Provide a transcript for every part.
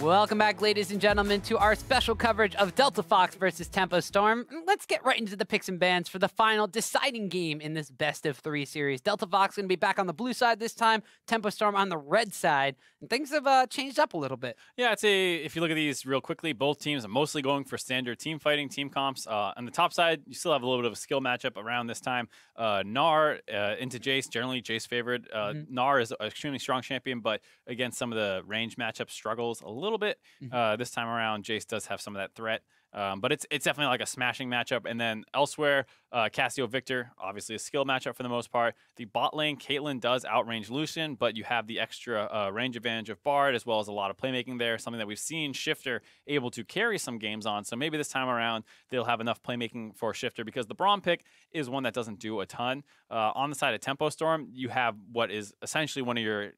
Welcome back, ladies and gentlemen, to our special coverage of Delta Fox versus Tempo Storm. Let's get right into the picks and bans for the final deciding game in this best-of-3 series. Delta Fox going to be back on the blue side this time, Tempo Storm on the red side, and things have changed up a little bit. Yeah, I'd say if you look at these real quickly, both teams are mostly going for standard team fighting, team comps. On the top side, you still have a little bit of a skill matchup around this time. Gnar into Jayce, generally Jayce favored. Gnar is an extremely strong champion, but against some of the range matchups struggles a little bit. This time around, Jayce does have some of that threat. But it's definitely like a smashing matchup. And then elsewhere, Cassio Viktor, obviously a skill matchup for the most part. The bot lane, Caitlyn does outrange Lucian, but you have the extra range advantage of Bard, as well as a lot of playmaking there, something that we've seen Shiptur able to carry some games on. So maybe this time around, they'll have enough playmaking for Shiptur, because the Braum pick is one that doesn't do a ton. On the side of Tempo Storm, you have what is essentially one of your,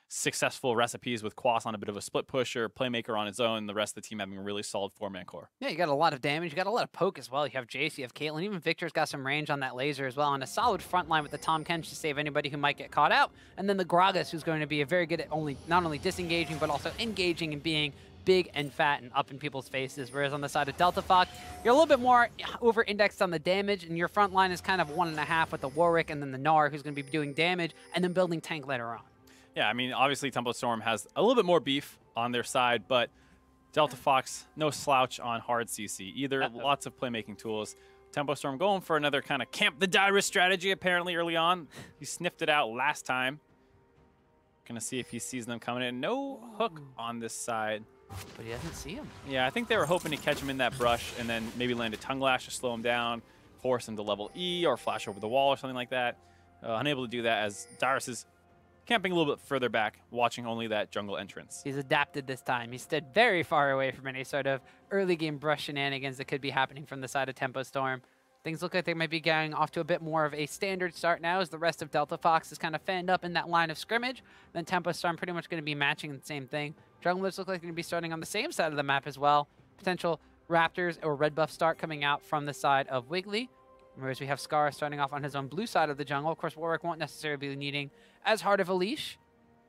successful recipes with Quas on a bit of a split pusher, playmaker on his own, the rest of the team having a really solid 4-man core. Yeah, you got a lot of damage, you got a lot of poke as well. You have Jayce, you have Caitlyn, even Viktor's got some range on that laser as well, and a solid front line with the Tahm Kench to save anybody who might get caught out. And then the Gragas, who's going to be very good at not only disengaging, but also engaging and being big and fat and up in people's faces. Whereas on the side of Delta Fox, you're a little bit more over-indexed on the damage, and your front line is kind of 1.5 with the Warwick and then the Gnar, who's going to be doing damage, and then building tank later on. Yeah, I mean, obviously Tempo Storm has a little bit more beef on their side, but Delta Fox, no slouch on hard CC either. Lots of playmaking tools. Tempo Storm going for another kind of camp the Dyrus strategy apparently early on. He sniffed it out last time. Gonna see if he sees them coming in. No hook on this side. But he doesn't see him. Yeah, I think they were hoping to catch him in that brush and then maybe land a tongue lash to slow him down, force him to level E or flash over the wall or something like that. Unable to do that as Dyrus is camping a little bit further back, watching only that jungle entrance. He's adapted this time. He stood very far away from any sort of early game brush shenanigans that could be happening from the side of Tempo Storm. Things look like they might be going off to a bit more of a standard start now, as the rest of Delta Fox is kind of fanned up in that line of scrimmage. Then Tempo Storm pretty much going to be matching the same thing. Junglers look like they're going to be starting on the same side of the map as well. Potential Raptors or red buff start coming out from the side of Wiggily. Whereas we have Scarra starting off on his own blue side of the jungle. Of course, Warwick won't necessarily be needing as hard of a leash.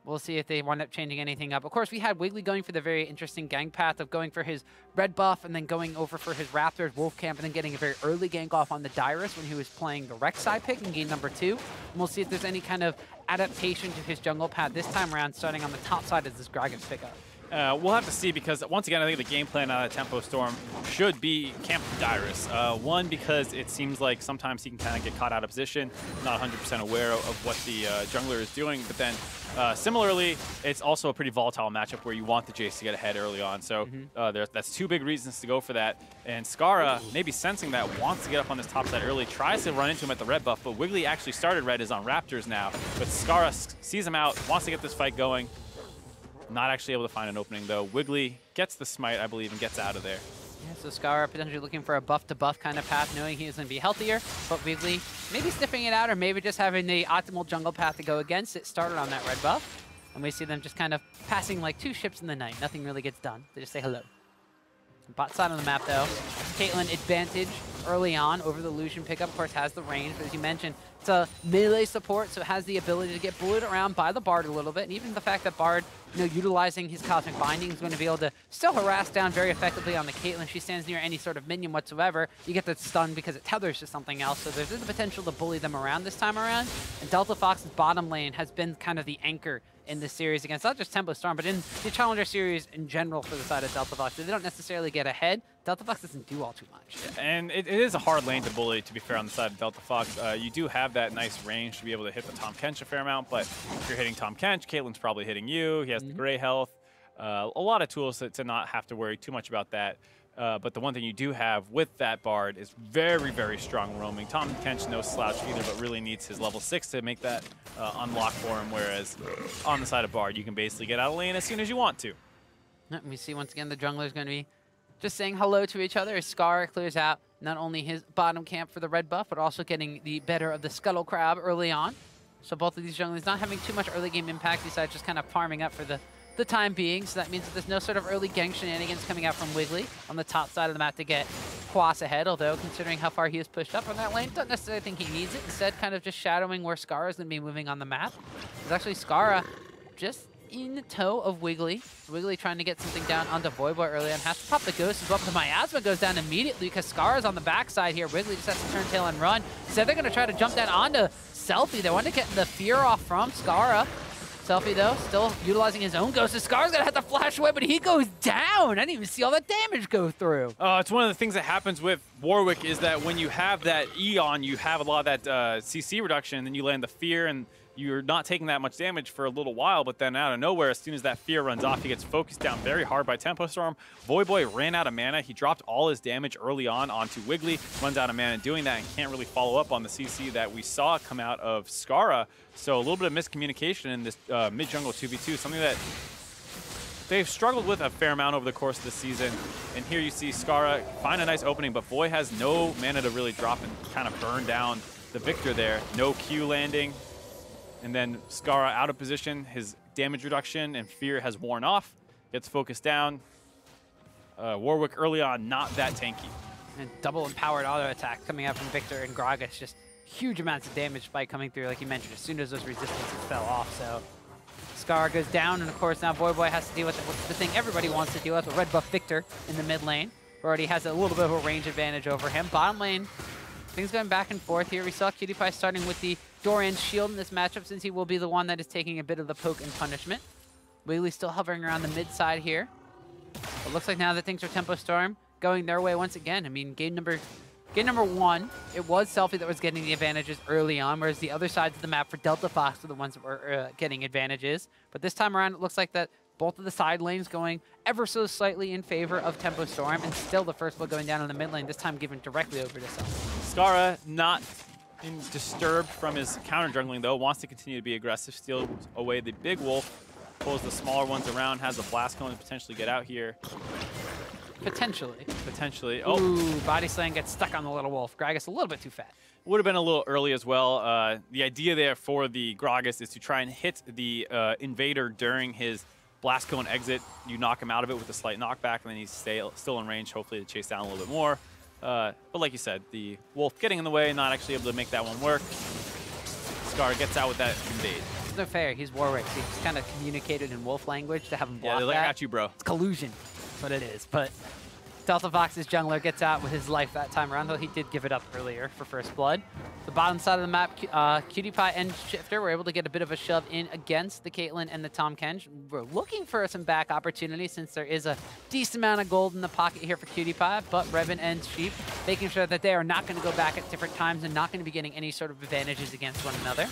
We'll see if they wind up changing anything up. Of course, we had Wiggily going for the very interesting gank path of going for his red buff and then going over for his Raptors wolf camp and then getting a very early gank off on the Dyrus when he was playing the Rek'Sai pick in game number 2. And we'll see if there's any kind of adaptation to his jungle path this time around, starting on the top side as this Gragas pickup. We'll have to see, because once again, I think the game plan out of Tempo Storm should be camp Dyrus. One, because it seems like sometimes he can kind of get caught out of position, not 100% aware of what the jungler is doing. But then similarly, it's also a pretty volatile matchup where you want the Jayce to get ahead early on. So that's 2 big reasons to go for that. And Scarra, maybe sensing that, wants to get up on this top side early, tries to run into him at the red buff, but Wiggily actually started red, is on Raptors now. But Scarra sees him out, wants to get this fight going. Not actually able to find an opening, though. Wiggily gets the smite, I believe, and gets out of there. Yeah, so Scarra potentially looking for a buff-to-buff kind of path, knowing he's going to be healthier, but Wiggily maybe sniffing it out, or maybe just having the optimal jungle path to go against it. Started on that red buff, and we see them just kind of passing like 2 ships in the night. Nothing really gets done. They just say hello. Bot side on the map, though, Caitlyn advantage early on over the Lucian pickup. Of course, has the range, but as you mentioned, it's a melee support, so it has the ability to get bullied around by the Bard a little bit. And even the fact that Bard, utilizing his Cosmic Binding, is going to be able to still harass down very effectively on the Caitlyn. She stands near any sort of minion whatsoever. You get the stun because it tethers to something else, so there's the potential to bully them around this time around. And Delta Fox's bottom lane has been kind of the anchor in this series against not just Tempo Storm, but in the Challenger series in general for the side of Delta Fox. They don't necessarily get ahead. Delta Fox doesn't do all too much. And it is a hard lane to bully, to be fair, on the side of Delta Fox. You do have that nice range to be able to hit the Tahm Kench a fair amount, but if you're hitting Tahm Kench, Caitlyn's probably hitting you. He has the gray health. A lot of tools to not have to worry too much about that. But the one thing you do have with that Bard is very, very strong roaming. Tahm Kench no slouch either, but really needs his level 6 to make that unlock for him, whereas on the side of Bard, you can basically get out of lane as soon as you want to. And we see once again the jungler is going to be just saying hello to each other as Scarra clears out not only his bottom camp for the red buff, but also getting the better of the Scuttle Crab early on. So both of these junglers not having too much early game impact besides just kind of farming up for the time being. So that means that there's no sort of early gank shenanigans coming out from Wiggily on the top side of the map to get Quas ahead, although considering how far he has pushed up on that lane, don't necessarily think he needs it. Instead, kind of just shadowing where Scarra is going to be moving on the map. It's actually Scarra just in tow of Wiggily. Wiggily trying to get something down onto Voyboy early on. Has to pop the Ghost as well, but the Miasma goes down immediately because Scarra's on the backside here. Wiggily just has to turn tail and run. Said they're going to try to jump down onto Selfie. They want to get the fear off from Scarra. Selfie, though, still utilizing his own Ghost. Scarra's going to have to flash away, but he goes down. I didn't even see all that damage go through. It's one of the things that happens with Warwick is that when you have that E on, you have a lot of that CC reduction, and then you land the fear, and you're not taking that much damage for a little while, but then out of nowhere, as soon as that fear runs off, he gets focused down very hard by Tempo Storm. Voyboy ran out of mana. He dropped all his damage early on onto Wiggily, runs out of mana doing that, and can't really follow up on the CC that we saw come out of Scarra. So a little bit of miscommunication in this mid-jungle 2v2, something that they've struggled with a fair amount over the course of the season. And here you see Scarra find a nice opening, but Voy has no mana to really drop and kind of burn down the Viktor there. No Q landing. And then Scarra out of position, his damage reduction and fear has worn off, gets focused down. Warwick early on, not that tanky. And double empowered auto attack coming out from Viktor and Gragas, just huge amounts of damage by coming through, like you mentioned, as soon as those resistances fell off. So Scarra goes down, and of course now Voyboy has to deal with the thing everybody wants to deal with, the red buff Viktor in the mid lane, who already has a little bit of a range advantage over him. Bottom lane, things going back and forth here. We saw Imaqtpie starting with the Doran's shield in this matchup, since he will be the one that is taking a bit of the poke and punishment. Wiggily still hovering around the mid side here. It looks like now that things are Tempo Storm going their way once again. I mean, game number one, it was Selfie that was getting the advantages early on, whereas the other sides of the map for Delta Fox were the ones that were getting advantages. But this time around, it looks like that both of the side lanes going ever so slightly in favor of Tempo Storm, and still the first blood going down in the mid lane, this time given directly over to Selfie. Scarra not disturbed from his counter jungling, though, wants to continue to be aggressive, steal away the big wolf, pulls the smaller ones around, has a blast cone to potentially get out here. Potentially. Potentially. Oh. Ooh, body slam gets stuck on the little wolf. Gragas a little bit too fat. Would have been a little early as well. The idea there for the Gragas is to try and hit the invader during his blast cone exit. You knock him out of it with a slight knockback, and then he's still in range, hopefully to chase down a little bit more. But like you said, the wolf getting in the way, not actually able to make that one work. Scarra gets out with that invade. It's no fair. He's Warwick. He's kind of communicated in wolf language to have him block Yeah, they're like, that. I got you, bro. It's collusion. That's what it is. But Delta Fox's jungler gets out with his life that time around, though he did give it up earlier for first blood. The bottom side of the map, Imaqtpie and Shiptur were able to get a bit of a shove in against the Caitlyn and the Tahm Kench. We're looking for some back opportunities since there is a decent amount of gold in the pocket here for Imaqtpie, but Reven and Sheep making sure that they are not going to go back at different times and not going to be getting any sort of advantages against one another.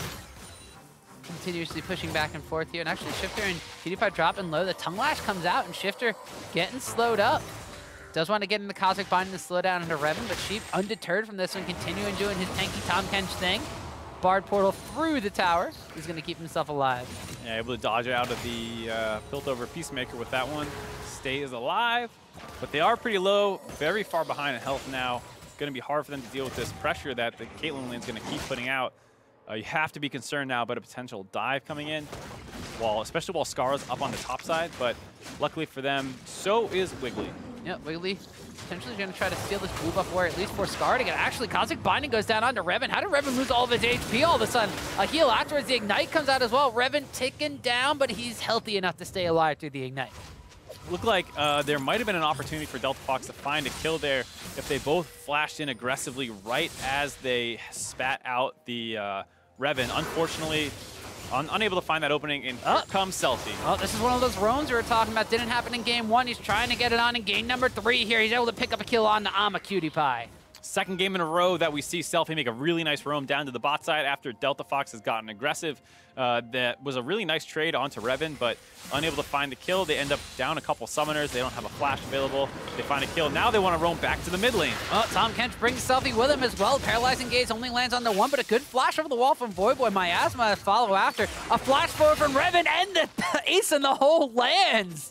Continuously pushing back and forth here, and actually Shiptur and Imaqtpie dropping low. The Tongue Lash comes out, and Shiptur getting slowed up. Does want to get in the Cosmic Binding to slow down into Reven, but Sheep undeterred from this one, continuing doing his tanky Tahm Kench thing. Bard portal through the tower. He's going to keep himself alive. Yeah, able to dodge out of the built-over Peacemaker with that one. Stays alive, but they are pretty low, very far behind in health now. It's going to be hard for them to deal with this pressure that the Caitlyn lane's going to keep putting out. You have to be concerned now about a potential dive coming in, especially while Scarra's up on the top side, but luckily for them, so is Wiggily. Yeah, Wiggily potentially going to try to steal this blue buff where at least for Scarra to get. Actually, Cosmic Binding goes down onto Reven. How did Reven lose all of his HP all of a sudden? A heal afterwards. The Ignite comes out as well. Reven taken down, but he's healthy enough to stay alive through the Ignite. Looked like there might have been an opportunity for Delta Fox to find a kill there if they both flashed in aggressively right as they spat out the Reven. Unfortunately, unable to find that opening, and here comes Selfie. Oh, this is one of those roams we were talking about. Didn't happen in game one. He's trying to get it on in game number 3 here. He's able to pick up a kill on the Imaqtpie. Second game in a row that we see Selfie make a really nice roam down to the bot side after Delta Fox has gotten aggressive. That was a really nice trade onto Reven, but unable to find the kill. They end up down a couple summoners. They don't have a flash available. They find a kill. Now they want to roam back to the mid lane. Oh, Tahm Kench brings Selfie with him as well. Paralyzing Gaze only lands on the one, but a good flash over the wall from Voyboy. Miasma follow after. A flash forward from Reven, and the ace in the hole lands.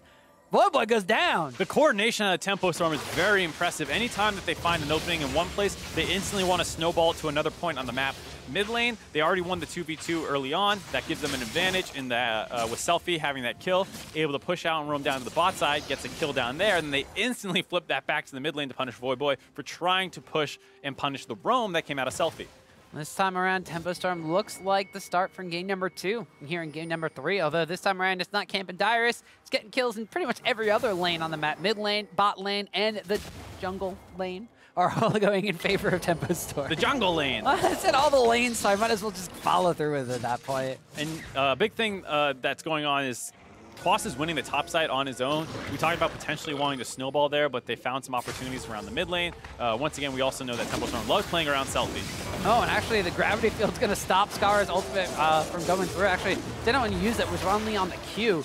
Voyboy goes down. The coordination of the Tempo Storm is very impressive. Anytime that they find an opening in one place, they instantly want to snowball it to another point on the map. Mid lane, they already won the 2v2 early on. That gives them an advantage in the, with Selfie having that kill, able to push out and roam down to the bot side, gets a kill down there, and then they instantly flip that back to the mid lane to punish Voyboy for trying to push and punish the roam that came out of Selfie. This time around, Tempo Storm looks like the start from game number 2 here in game number 3, although this time around it's not camping Dyrus. It's getting kills in pretty much every other lane on the map. Mid lane, bot lane, and the jungle lane are all going in favor of Tempo Storm. The jungle lane. I said all the lanes, so I might as well just follow through with it at that point. And a big thing that's going on is Quas is winning the top side on his own. We talked about potentially wanting to snowball there, but they found some opportunities around the mid lane. Once again, we also know that Tempo Storm loves playing around Selfie. Oh, and actually the gravity field's going to stop Scarra's ultimate from going through. Actually, didn't want to use it, was only on the Q.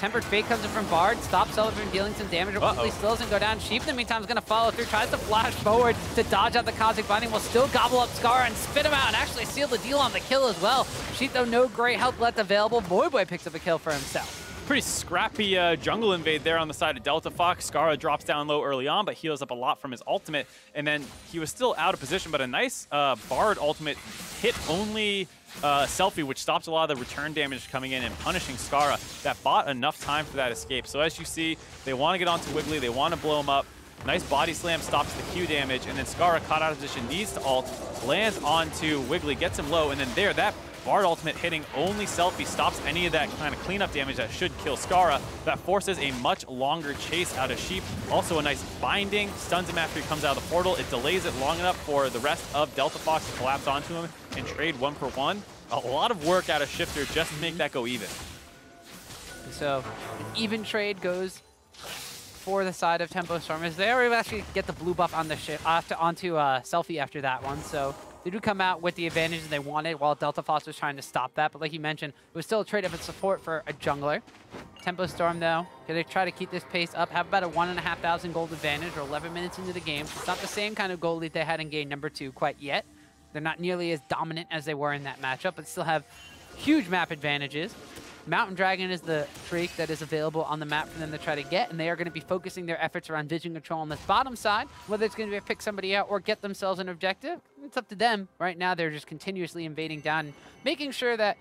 Tempered Fate comes in from Bard, stops Selfie from dealing some damage, hopefully still doesn't go down. Sheep in the meantime is going to follow through, tries to flash forward to dodge out the Cosmic Binding, will still gobble up Scarra and spit him out and actually seal the deal on the kill as well. Sheep, though, no great health left available. Voyboy picks up a kill for himself. Pretty scrappy jungle invade there on the side of Delta Fox. Scarra drops down low early on, but heals up a lot from his ultimate. And then he was still out of position, but a nice Bard ultimate hit only Selfie, which stops a lot of the return damage coming in and punishing Scarra. That bought enough time for that escape. So as you see, they want to get onto Wiggily. They want to blow him up. Nice body slam stops the Q damage. And then Scarra, caught out of position, needs to ult, lands onto Wiggily, gets him low. And then there, that Bard ultimate hitting only Selfie stops any of that kind of cleanup damage that should kill Scarra. That forces a much longer chase out of Sheep. Also a nice binding, stuns him after he comes out of the portal. It delays it long enough for the rest of Delta Fox to collapse onto him and trade 1-for-1. A lot of work out of Shiptur just to make that go even. So an even trade goes for the side of Tempo Storm as they already actually get the blue buff on the onto Selfie after that one. So they do come out with the advantage they wanted while Delta Fox was trying to stop that. But like you mentioned, it was still a trade-up in support for a jungler. Tempo Storm, though, going to try to keep this pace up, have about a 1,500 gold advantage. We're 11 minutes into the game. It's not the same kind of gold lead they had in game number 2 quite yet. They're not nearly as dominant as they were in that matchup, but still have huge map advantages. Mountain Dragon is the trait that is available on the map for them to try to get, and they are going to be focusing their efforts around vision control on this bottom side. Whether it's going to be pick somebody out or get themselves an objective, it's up to them. Right now, they're just continuously invading down, making sure that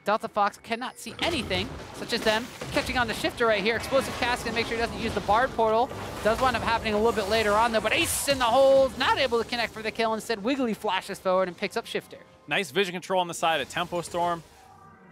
Delta Fox cannot see anything, such as them catching on the Shifter right here. Explosive Cast going to make sure he doesn't use the Bard portal. Does wind up happening a little bit later on, though, but Ace in the holes, not able to connect for the kill. Instead, Wiggily flashes forward and picks up Shifter. Nice vision control on the side of Tempo Storm.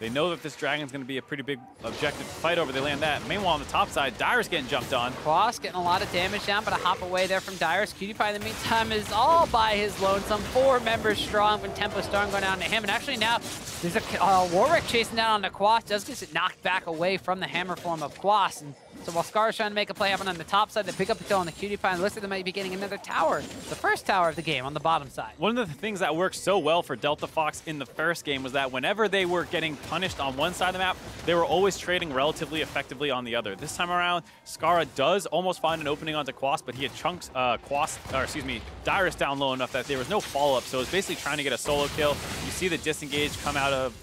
They know that this Dragon's going to be a pretty big objective to fight over. They land that. Meanwhile, on the top side, Dyrus getting jumped on. Quas getting a lot of damage down, but a hop away there from Dyrus. Cutie-Pie, in the meantime, is all by his lonesome. 4 members strong when Tempo Storm going down to him. And actually now, there's a Warwick chasing down on the Quas. Does get it knocked back away from the hammer form of Quas. And so while Scarra's trying to make a play happen on the top side, they pick up the kill on the Cutie-Pie, and looks like they might be getting another tower. The first tower of the game on the bottom side. One of the things that worked so well for Delta Fox in the first game was that whenever they were getting punished on one side of the map, they were always trading relatively effectively on the other. This time around, Scarra does almost find an opening onto Quas, but he had chunks Dyrus down low enough that there was no follow-up, so it was basically trying to get a solo kill. You see the disengage come out of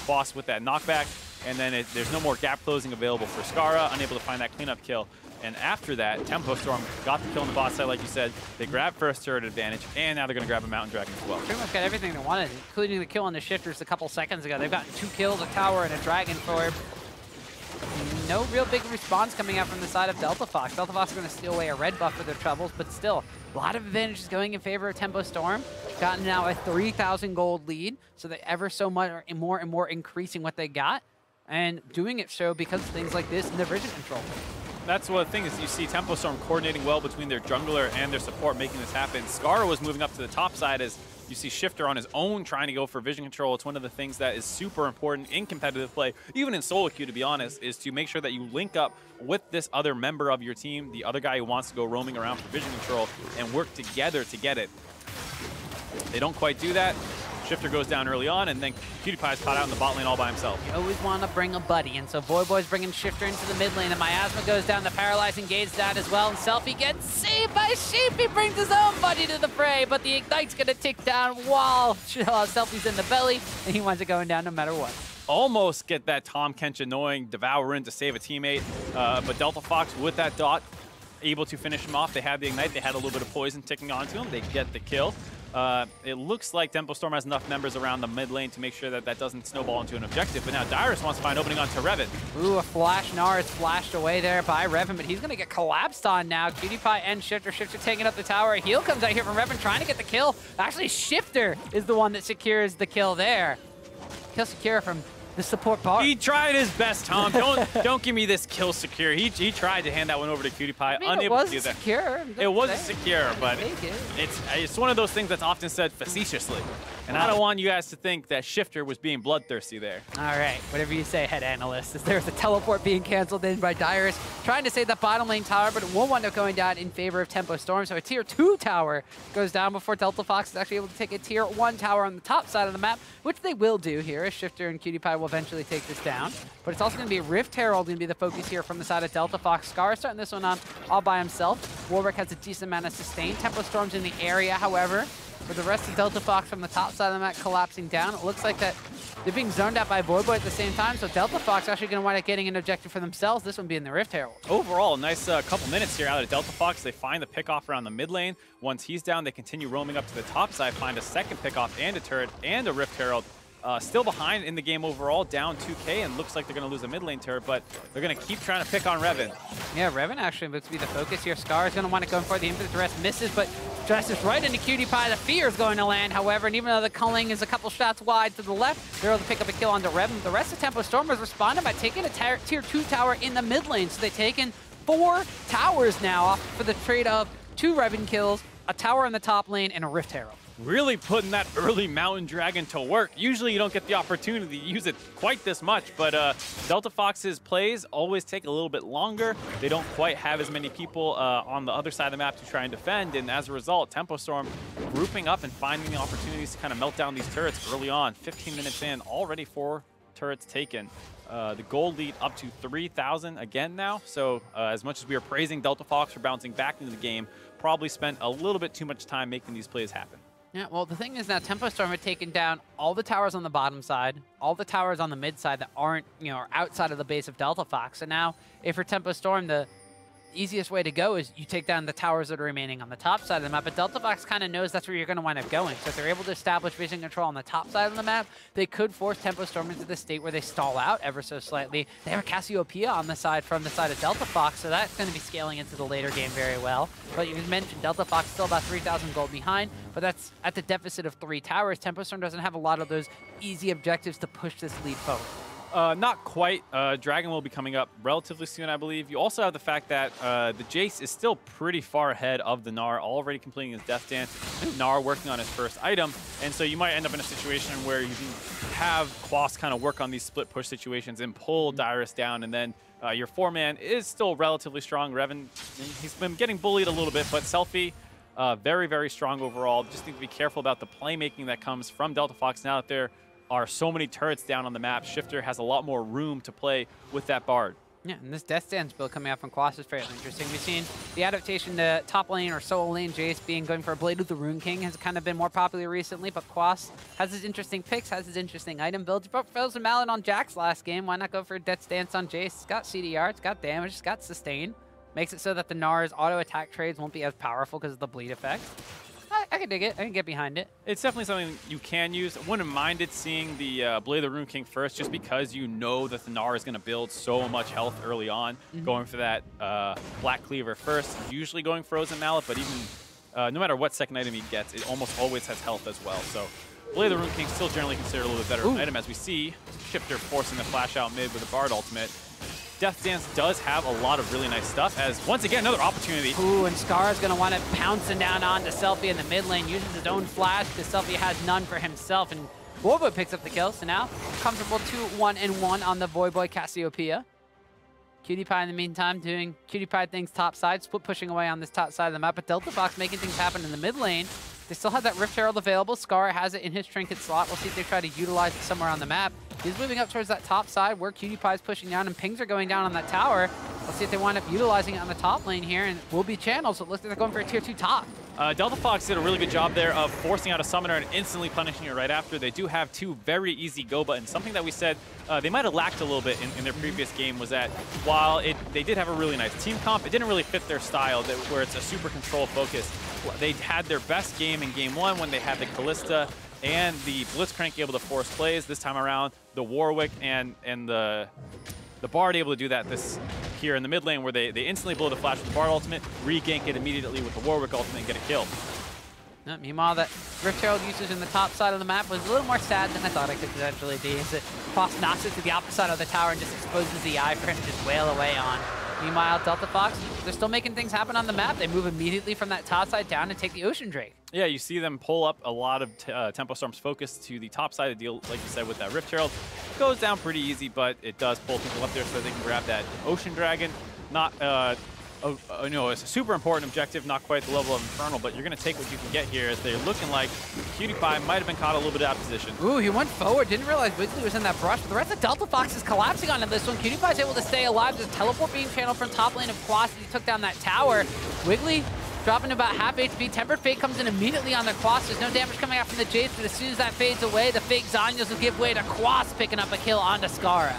Quas with that knockback, and then there's no more gap closing available for Scarra, unable to find that cleanup kill. And after that, Tempo Storm got the kill on the bot side, like you said. They grabbed first turret advantage, and now they're going to grab a Mountain Dragon as well. Pretty much got everything they wanted, including the kill on the Shifters a couple seconds ago. They've gotten 2 kills, a tower, and a dragon for no real big response coming out from the side of Delta Fox. Delta Fox are going to steal away a red buff for their troubles, but still, a lot of advantages going in favor of Tempo Storm. Gotten now a 3,000 gold lead, so they ever so much more and more increasing what they got, and doing it so because of things like this and their vision control. That's one thing is you see Tempo Storm coordinating well between their jungler and their support, making this happen. Scarra was moving up to the top side as you see Shiftur on his own trying to go for vision control. It's one of the things that is super important in competitive play, even in solo queue, to be honest, is to make sure that you link up with this other member of your team, the other guy who wants to go roaming around for vision control, and work together to get it. They don't quite do that. Shiftur goes down early on, and then Cutie-Pie's caught out in the bot lane all by himself. You always want to bring a buddy, and so Voyboy's bringing Shiftur into the mid lane, and Miasma goes down, the paralyzing gaze down as well, and Selfie gets saved by Sheep. He brings his own buddy to the fray, but the Ignite's going to tick down while Selfie's in the belly, and he wants it going down no matter what. Almost get that Tahm Kench annoying Devour in to save a teammate, but Delta Fox with that dot, able to finish him off. They had the Ignite, they had a little bit of poison ticking onto him, they get the kill. It looks like Tempo Storm has enough members around the mid lane to make sure that that doesn't snowball into an objective, but now Dyrus wants to find opening onto Reven. Ooh, a flash. Gnar is flashed away there by Reven, but he's going to get collapsed on now. Imaqtpie and Shiptur. Shiptur taking up the tower. A heal comes out here from Reven, trying to get the kill. Actually, Shiptur is the one that secures the kill there. Kill secure from the support bar. He tried his best, Tom. Don't give me this kill secure. He tried to hand that one over to Imaqtpie, I mean, unable to do that. Secure. It was secure, but it's one of those things that's often said facetiously. And I don't want you guys to think that Shiptur was being bloodthirsty there. All right, whatever you say, head analyst. There's a teleport being canceled in by Dyrus, trying to save that bottom lane tower, but it will wind up going down in favor of Tempo Storm. So a tier 2 tower goes down before Delta Fox is actually able to take a tier 1 tower on the top side of the map, which they will do here, as Shiptur and Imaqtpie will eventually take this down. But it's also going to be Rift Herald going to be the focus here from the side of Delta Fox. Scarra starting this one on all by himself. Warwick has a decent amount of sustain. Tempo Storm's in the area, however. For the rest of Delta Fox from the top side of the map collapsing down, it looks like that they're being zoned out by Voyboy at the same time, so Delta Fox actually going to wind up getting an objective for themselves, this one being the Rift Herald. Overall, nice couple minutes here out of Delta Fox. They find the pickoff around the mid lane. Once he's down, they continue roaming up to the top side, find a second pickoff and a turret and a Rift Herald. Still behind in the game overall, down 2K, and looks like they're going to lose a mid lane turret, but they're going to keep trying to pick on Reven. Yeah, Reven actually looks to be the focus here. Scarra is going to want to go for the Impetus Duress, misses, but Justice right into Imaqtpie. The fear is going to land, however, and even though the culling is a couple shots wide to the left, they're able to pick up a kill onto Reven. The rest of Tempo Stormers responded by taking a tier 2 tower in the mid lane, so they've taken 4 towers now for the trade of 2 Reven kills, a tower in the top lane, and a Rift Herald. Really putting that early Mountain Dragon to work. Usually you don't get the opportunity to use it quite this much, but Delta Fox's plays always take a little bit longer. They don't quite have as many people on the other side of the map to try and defend, and as a result, Tempo Storm grouping up and finding the opportunities to kind of melt down these turrets early on. 15 minutes in, already 4 turrets taken. The gold lead up to 3,000 again now, so as much as we are praising Delta Fox for bouncing back into the game, probably spent a little bit too much time making these plays happen. Yeah, well, the thing is now Tempo Storm have taken down all the towers on the bottom side, all the towers on the mid side that aren't, are outside of the base of Delta Fox. And now, if you're Tempo Storm, the easiest way to go is you take down the towers that are remaining on the top side of the map, but Delta Fox kind of knows that's where you're going to wind up going. So if they're able to establish vision control on the top side of the map, they could force Tempo Storm into the state where they stall out ever so slightly. They have a Cassiopeia on the side from the side of Delta Fox, so that's going to be scaling into the later game very well. But you mentioned Delta Fox still about 3,000 gold behind, but that's at the deficit of 3 towers. Tempo Storm doesn't have a lot of those easy objectives to push this lead forward. Not quite. Dragon will be coming up relatively soon, I believe. You also have the fact that the Jayce is still pretty far ahead of the Gnar, already completing his Death Dance. Gnar working on his first item, and so you might end up in a situation where you can have Quas kind of work on these split push situations and pull Dyrus down, and then your 4-man is still relatively strong. Reven, he's been getting bullied a little bit, but Selfie, very, very strong overall. Just need to be careful about the playmaking that comes from Delta Fox now that there are so many turrets down on the map. Shiptur has a lot more room to play with that Bard. Yeah, and this Death Dance build coming out from Quas is fairly interesting. We've seen the adaptation to top lane or solo lane Jayce going for a Blade of the Rune King has kind of been more popular recently, but Quas has his interesting picks, has his interesting item builds. But fails a Mallet on Jax last game. Why not go for a Death Dance on Jayce? It's got CDR, it's got damage, it's got sustain. Makes it so that the Gnar's auto attack trades won't be as powerful because of the bleed effect. I can dig it. I can get behind it. It's definitely something you can use. I wouldn't mind it seeing the Blade of the Rune King first, just because you know that the Gnar is going to build so much health early on. Going for that Black Cleaver first, usually going Frozen Mallet, but even no matter what second item he gets, it almost always has health as well. So Blade of the Rune King still generally considered a little bit better item, as we see Shiptur forcing the flash out mid with a Bard ultimate. Death Dance does have a lot of really nice stuff, as once again, another opportunity. Ooh, and Scarra's going to want to pouncing down on to Selfie in the mid lane, uses his own flash because Selfie has none for himself, and Voyboy picks up the kill, so now comfortable 2-1-1 on the Voyboy Cassiopeia. Imaqtpie in the meantime doing Imaqtpie things top side, split pushing away on this top side of the map, but Delta Fox making things happen in the mid lane. They still have that Rift Herald available. Scarra has it in his trinket slot. We'll see if they try to utilize it somewhere on the map. He's moving up towards that top side where Imaqtpie is pushing down and pings are going down on that tower. Let's see if they wind up utilizing it on the top lane here, and will be channels, so it looks like they're going for a tier 2 top. Delta Fox did a really good job there of forcing out a summoner and instantly punishing it right after. They do have 2 very easy go buttons. Something that we said they might have lacked a little bit in their previous game was that while they did have a really nice team comp, it didn't really fit their style, where it's a super control focus. they had their best game in game 1 when they had the Callista and the Blitzcrank able to force plays. This time around, the Warwick and the Bard able to do that here in the mid lane, where they instantly blow the flash with the Bard ultimate, re-gank it immediately with the Warwick ultimate and get a kill. Meanwhile, that Rift Herald usage in the top side of the map was a little more sad than I thought it could potentially be, as it Quas knocks it to the opposite side of the tower and just exposes the eye for him to just wail away on. Meanwhile, Delta Fox, they're still making things happen on the map. They move immediately from that top side down and take the Ocean Drake. Yeah, you see them pull up a lot of Tempo Storm's focus to the top side of the deal, like you said, with that Rift Herald. Goes down pretty easy, but it does pull people up there so they can grab that Ocean Dragon. Not, it's a super important objective, not quite the level of Infernal, but you're going to take what you can get here, as they're looking like Cutie-Pie might have been caught a little bit out of position. Ooh, he went forward, didn't realize Wiggily was in that brush, but the rest of Delta Fox is collapsing on him this one. Cutie-Pie's able to stay alive. There's a teleport being channeled from top lane of Quas as he took down that tower. Wiggily dropping to about half HP. Tempered Fate comes in immediately on the Quas. There's no damage coming out from the Jayce, but as soon as that fades away, the fake Zanyas will give way to Quas picking up a kill onto Scarra.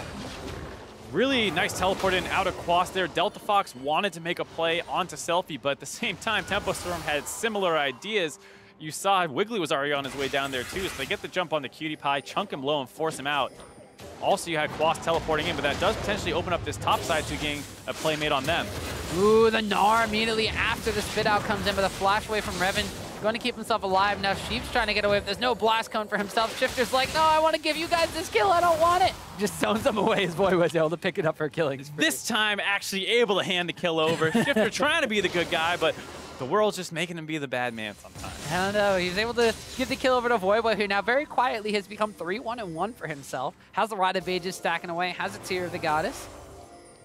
Really nice teleport in out of Quas there. Delta Fox wanted to make a play onto Selfie, but at the same time, Tempo Storm had similar ideas. You saw Wiggily was already on his way down there too, so they get the jump on the Cutie Pie, chunk him low, and force him out. Also, you had Quas teleporting in, but that does potentially open up this top side to getting a play made on them. Ooh, the Gnar immediately after the spit out comes in with a flash away from Reven. Going to keep himself alive. Now Sheep's trying to get away, but there's no blast cone for himself. Shifter's like, no, I want to give you guys this kill. I don't want it. Just zones him away. His boy was able to pick it up for killing. This time, actually able to hand the kill over. Shifter trying to be the good guy, but the world's just making him be the bad man sometimes. I don't know. He's able to give the kill over to Voyboy, who now very quietly has become 3-1-1 for himself. Has the Rod of Ages stacking away. Has a Tear of the Goddess.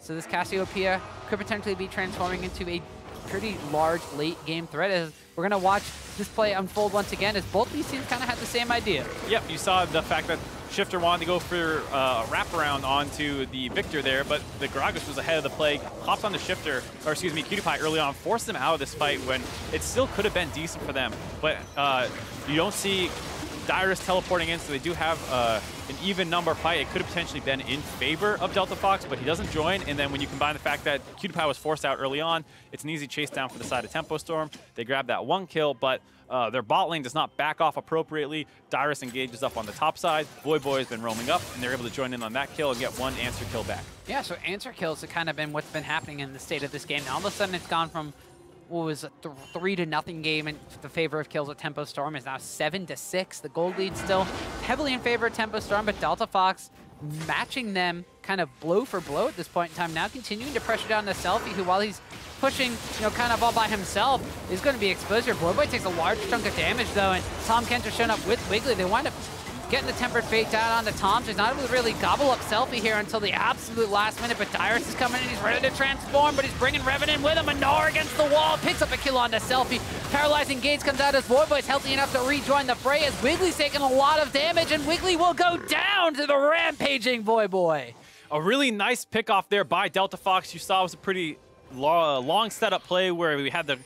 So this Cassiopeia could potentially be transforming into a pretty large late game threat, as we're going to watch this play unfold once again, as both these teams kind of had the same idea. Yep, you saw the fact that Shifter wanted to go for a wraparound onto the Viktor there, but the Gragas was ahead of the play, hops on the Shifter, or excuse me, Cutie Pie early on, forced them out of this fight when it still could have been decent for them. But you don't see Dyrus teleporting in, so they do have an even number fight. It could have potentially been in favor of Delta Fox, but he doesn't join. And then when you combine the fact that Cutie Pie was forced out early on, it's an easy chase down for the side of Tempo Storm. They grab that one kill, but their bot lane does not back off appropriately. Dyrus engages up on the top side. Voyboy has been roaming up, and they're able to join in on that kill and get one answer kill back. Yeah, so answer kills have kind of been what's been happening in the state of this game. Now all of a sudden it's gone from what was a 3-0 game in the favor of kills at Tempo Storm is now 7-6. The gold lead still heavily in favor of Tempo Storm, but Delta Fox matching them kind of blow for blow at this point in time. Now continuing to pressure down the Selfie, who while he's pushing, kind of all by himself, is going to be exposed here. Voyboy takes a large chunk of damage though, and Tahm Kench are showing up with Wiggily. They wind up getting the Tempered Fate down onto Tahm. So he's not able to really gobble up Selfie here until the absolute last minute, but Dyrus is coming in. He's ready to transform, but he's bringing Reven in with him. Gnar against the wall, picks up a kill onto Selfie. Paralyzing Gates comes out as Voyboy's healthy enough to rejoin the fray, as Wiggly's taking a lot of damage, and Wiggily will go down to the rampaging Voyboy. A really nice pick off there by Delta Fox. You saw it was a pretty long setup play where we had the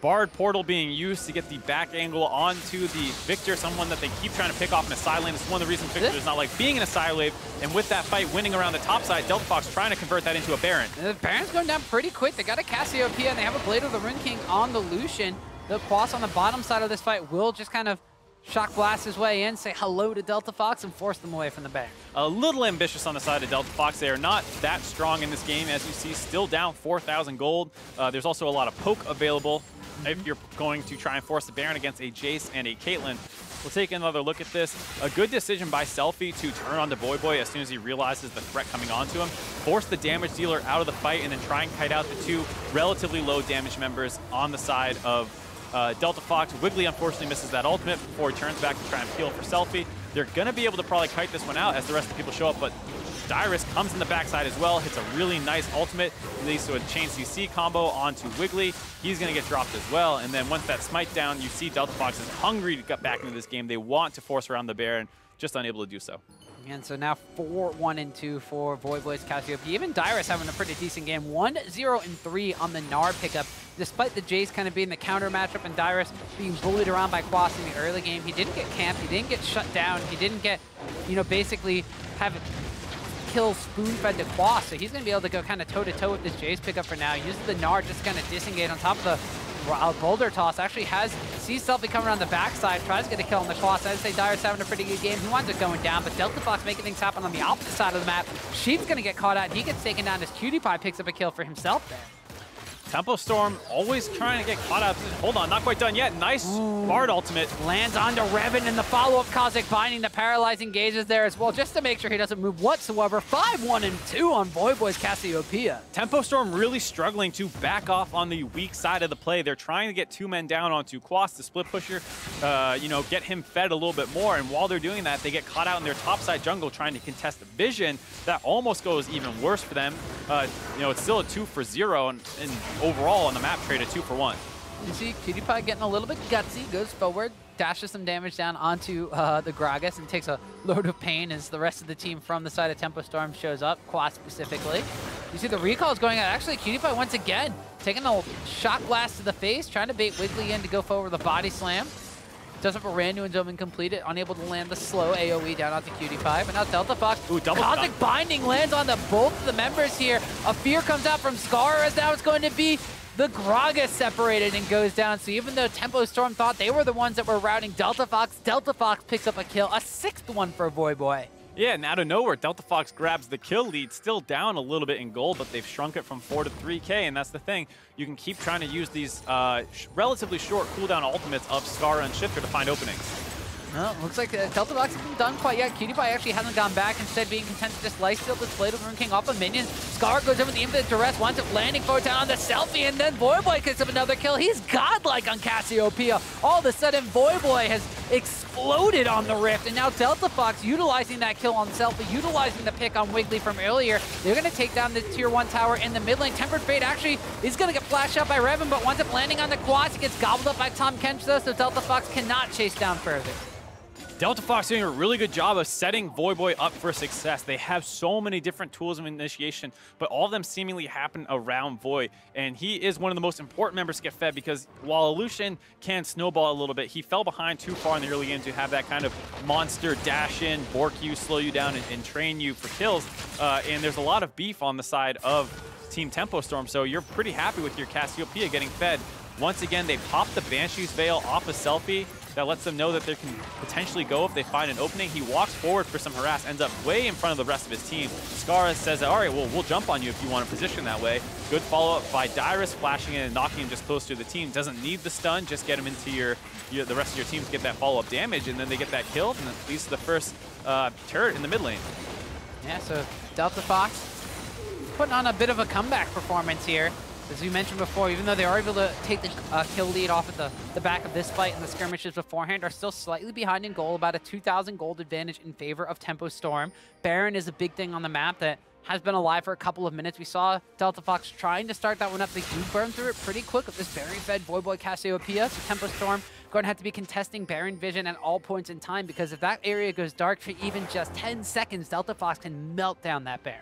Bard portal being used to get the back angle onto the Viktor, someone that they keep trying to pick off in a side lane. It's one of the reasons Viktor does not like being in a side wave. And with that fight winning around the top side, Delta Fox trying to convert that into a Baron. And the Baron's going down pretty quick. They got a Cassiopeia, and they have a Blade of the Rune King on the Lucian. The Quas on the bottom side of this fight will just kind of shock blast his way in, say hello to Delta Fox, and force them away from the Baron. A little ambitious on the side of Delta Fox. They are not that strong in this game, as you see, still down 4,000 gold. There's also a lot of poke available if you're going to try and force the Baron against a Jayce and a Caitlyn. We'll take another look at this. A good decision by Selfie to turn on to Voyboy as soon as he realizes the threat coming onto him, force the damage dealer out of the fight, and then try and kite out the two relatively low damage members on the side of Delta Fox. Wiggily unfortunately misses that ultimate before he turns back to try and peel for Selfie. They're going to be able to probably kite this one out as the rest of the people show up, but Dyrus comes in the backside as well, hits a really nice ultimate, leads to a chain CC combo onto Wiggily. He's going to get dropped as well, and then once that smite down, you see Delta Fox is hungry to get back into this game. They want to force around the Baron, just unable to do so. And so now 4-1-2 for Voyboy's Cassiopeia. Even Dyrus having a pretty decent game. 1-0-3 on the Gnar pickup, despite the Jayce kind of being the counter matchup and Dyrus being bullied around by Quas in the early game. He didn't get camped, he didn't get shut down, he didn't get, basically have kill spoon-fed to Quas, so he's going to be able to go kind of toe-to-toe with this Jayce pickup for now. Uses the Gnar just kind of disengage on top of the boulder toss. Actually sees Selfie coming around the backside, tries to get a kill on the Quas. I'd say Dyrus having a pretty good game. He winds up going down, but Delta Fox making things happen on the opposite side of the map. Sheep's going to get caught out, and he gets taken down as Cutie-Pie picks up a kill for himself there. Tempo Storm always trying to get caught out. Hold on, not quite done yet. Nice Bard ultimate. Lands onto Reven in the follow-up Cosmic Binding. The paralyzing gauges there as well, just to make sure he doesn't move whatsoever. 5-1 and 2 on Voyboy's Cassiopeia. Tempo Storm really struggling to back off on the weak side of the play. They're trying to get 2 men down onto Quas, the split pusher, you know, get him fed a little bit more. And while they're doing that, they get caught out in their topside jungle trying to contest the vision. That almost goes even worse for them. You know, it's still a 2 for 0, and overall on the map trade a 2 for 1. You see Cutie-Pie getting a little bit gutsy, goes forward, dashes some damage down onto the Gragas, and takes a load of pain as the rest of the team from the side of Tempo Storm shows up, Quas specifically. You see the recalls going out. Actually, Cutie-Pie once again taking a shock blast to the face, trying to bait Wiggily in to go forward with a body slam. Does have a Randuin's Omen completed, unable to land the slow AoE down onto Cutie-Pie, but now Delta Fox. Cosmic Binding lands on both of the members here. A fear comes out from Scarra as now it's going to be the Gragas separated and goes down. So even though Tempo Storm thought they were the ones that were routing Delta Fox picks up a kill, a 6th one for Voyboy. Yeah, and out of nowhere, Delta Fox grabs the kill lead, still down a little bit in gold, but they've shrunk it from 4 to 3K, and that's the thing. You can keep trying to use these relatively short cooldown ultimates of Scarra and Shiptur to find openings. No, looks like Delta Fox hasn't done quite yet. Cutie-Pie actually hasn't gone back, instead being content to just lifesteal this Blade of Rune King off a minion. Scarra goes in with the Infinite Duress, winds up landing forward down on the Selfie, and then Voyboy picks up another kill. He's godlike on Cassiopeia. All of a sudden, Voyboy has exploded on the Rift, and now Delta Fox utilizing that kill on Selfie, utilizing the pick on Wiggily from earlier. They're going to take down the tier 1 tower in the mid lane. Tempered Fate actually is going to get flashed out by Reven, but winds up landing on the Quas. He gets gobbled up by Tahm Kench though, so Delta Fox cannot chase down further. Delta Fox doing a really good job of setting Voyboy up for success. They have so many different tools of initiation, but all of them seemingly happen around Voy. And he is one of the most important members to get fed, because while Lucian can snowball a little bit, he fell behind too far in the early game to have that kind of monster dash in, bork you, slow you down, and train you for kills. And there's a lot of beef on the side of Team Tempo Storm, so you're pretty happy with your Cassiopeia getting fed. Once again, they pop the Banshee's Veil off a Selfie. That lets them know that they can potentially go if they find an opening. He walks forward for some harass, ends up way in front of the rest of his team. Scarra says, all right, well, we'll jump on you if you want to position that way. Good follow-up by Dyrus, flashing in and knocking him just close to the team. Doesn't need the stun, just get him into the rest of your team to get that follow-up damage, and then they get that kill, and that leads to the first turret in the mid lane. Yeah, so Delta Fox putting on a bit of a comeback performance here. As we mentioned before, even though they are able to take the kill lead off at the back of this fight and the skirmishes beforehand, are still slightly behind in gold, about a 2,000 gold advantage in favor of Tempo Storm. Baron is a big thing on the map that has been alive for a couple of minutes. We saw Delta Fox trying to start that one up. They do burn through it pretty quick with this Baron-fed Voyboy Cassiopeia. So Tempo Storm going to have to be contesting Baron vision at all points in time, because if that area goes dark for even just 10 seconds, Delta Fox can melt down that Baron.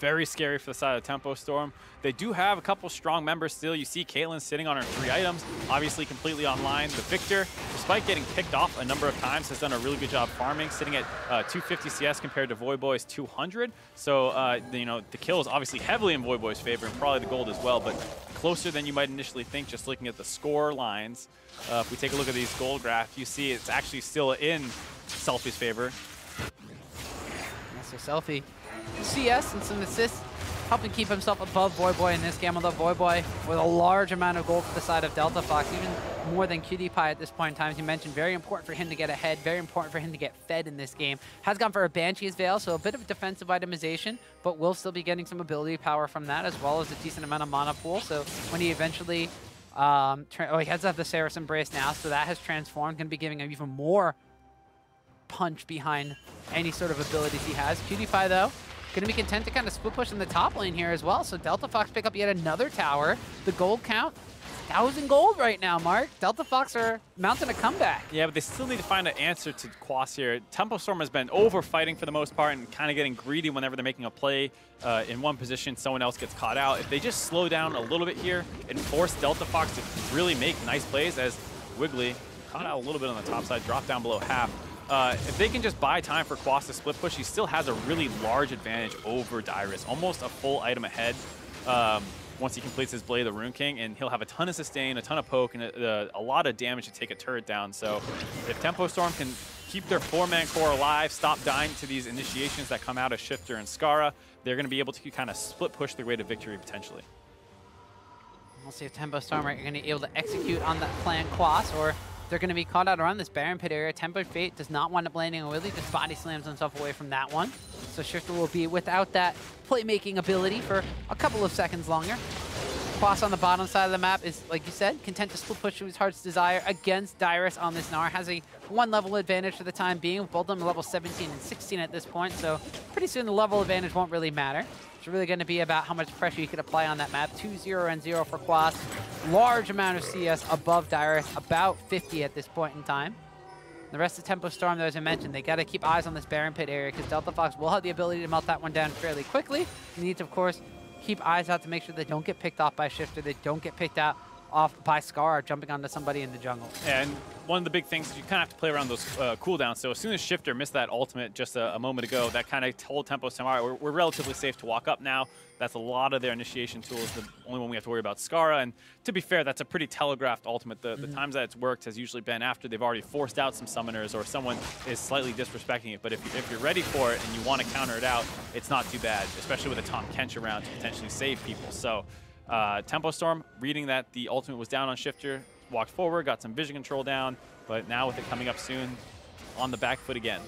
Very scary for the side of Tempo Storm. They do have a couple strong members still. You see Caitlyn sitting on her 3 items, obviously completely online. The Viktor, despite getting picked off a number of times, has done a really good job farming, sitting at 250 CS compared to Voyboy's 200. So, you know, the kill is obviously heavily in Voyboy's favor, and probably the gold as well, but closer than you might initially think just looking at the score lines. If we take a look at these gold graphs, you see it's actually still in Selfie's favor. Yeah, so Selfie, CS and some assists, helping keep himself above Voyboy in this game, although Voyboy with a large amount of gold for the side of Delta Fox, even more than Cutie-Pie at this point in time. As you mentioned, very important for him to get ahead, very important for him to get fed in this game. Has gone for a Banshee's Veil, so a bit of defensive itemization, but will still be getting some ability power from that, as well as a decent amount of mana pool. So when he eventually, he has to have the Saracen Embrace now, so that has transformed, going to be giving him even more punch behind any sort of abilities he has. Cutie-Pie, though, going to be content to kind of split push in the top lane here as well. So Delta Fox pick up yet another tower. The gold count, 1,000 gold right now, Mark. Delta Fox are mounting a comeback. Yeah, but they still need to find an answer to Quas here. Tempo Storm has been over fighting for the most part and kind of getting greedy whenever they're making a play in one position, someone else gets caught out. If they just slow down a little bit here and force Delta Fox to really make nice plays, as Wiggily caught out a little bit on the top side, dropped down below half. If they can just buy time for Quas to split push, he still has a really large advantage over Dyrus, almost a full item ahead. once he completes his Blade of the Rune King, and he'll have a ton of sustain, a ton of poke, and a lot of damage to take a turret down. So if Tempo Storm can keep their 4-man core alive, stop dying to these initiations that come out of Shiptur and Scarra, they're going to be able to kind of split push their way to victory potentially. We'll see if Tempo Storm are going to be able to execute on that plan Quas, or they're going to be caught out around this Baron Pit area. Tempo Fate does not wind up landing on Wiggily, just body slams himself away from that one. So Shiptur will be without that playmaking ability for a couple of seconds longer. Quas on the bottom side of the map is, like you said, content to split push to his heart's desire against Dyrus on this Gnar. Has a 1-level advantage for the time being, with both of them level 17 and 16 at this point, so pretty soon the level advantage won't really matter. It's really going to be about how much pressure you can apply on that map. 2-0 and 0 for Quas. Large amount of CS above Dyrus, about 50 at this point in time. The rest of Tempo Storm, though, as I mentioned, they got to keep eyes on this Baron Pit area because Delta Fox will have the ability to melt that one down fairly quickly. You need to, of course, keep eyes out to make sure they don't get picked off by Shifter, they don't get picked off by Scarra jumping onto somebody in the jungle. And one of the big things is you kind of have to play around those cooldowns. So as soon as Shifter missed that ultimate just a moment ago, that kind of told Tempo Storm, all right, we're relatively safe to walk up now. That's a lot of their initiation tools. The only one we have to worry about is Scarra. And to be fair, that's a pretty telegraphed ultimate. The times that it's worked has usually been after they've already forced out some summoners or someone is slightly disrespecting it. But if you're ready for it and you want to counter it out, it's not too bad, especially with a Tahm Kench around to potentially save people. So Tempo Storm, reading that the ultimate was down on Shifter, walked forward, got some vision control down, but now with it coming up soon, on the back foot again.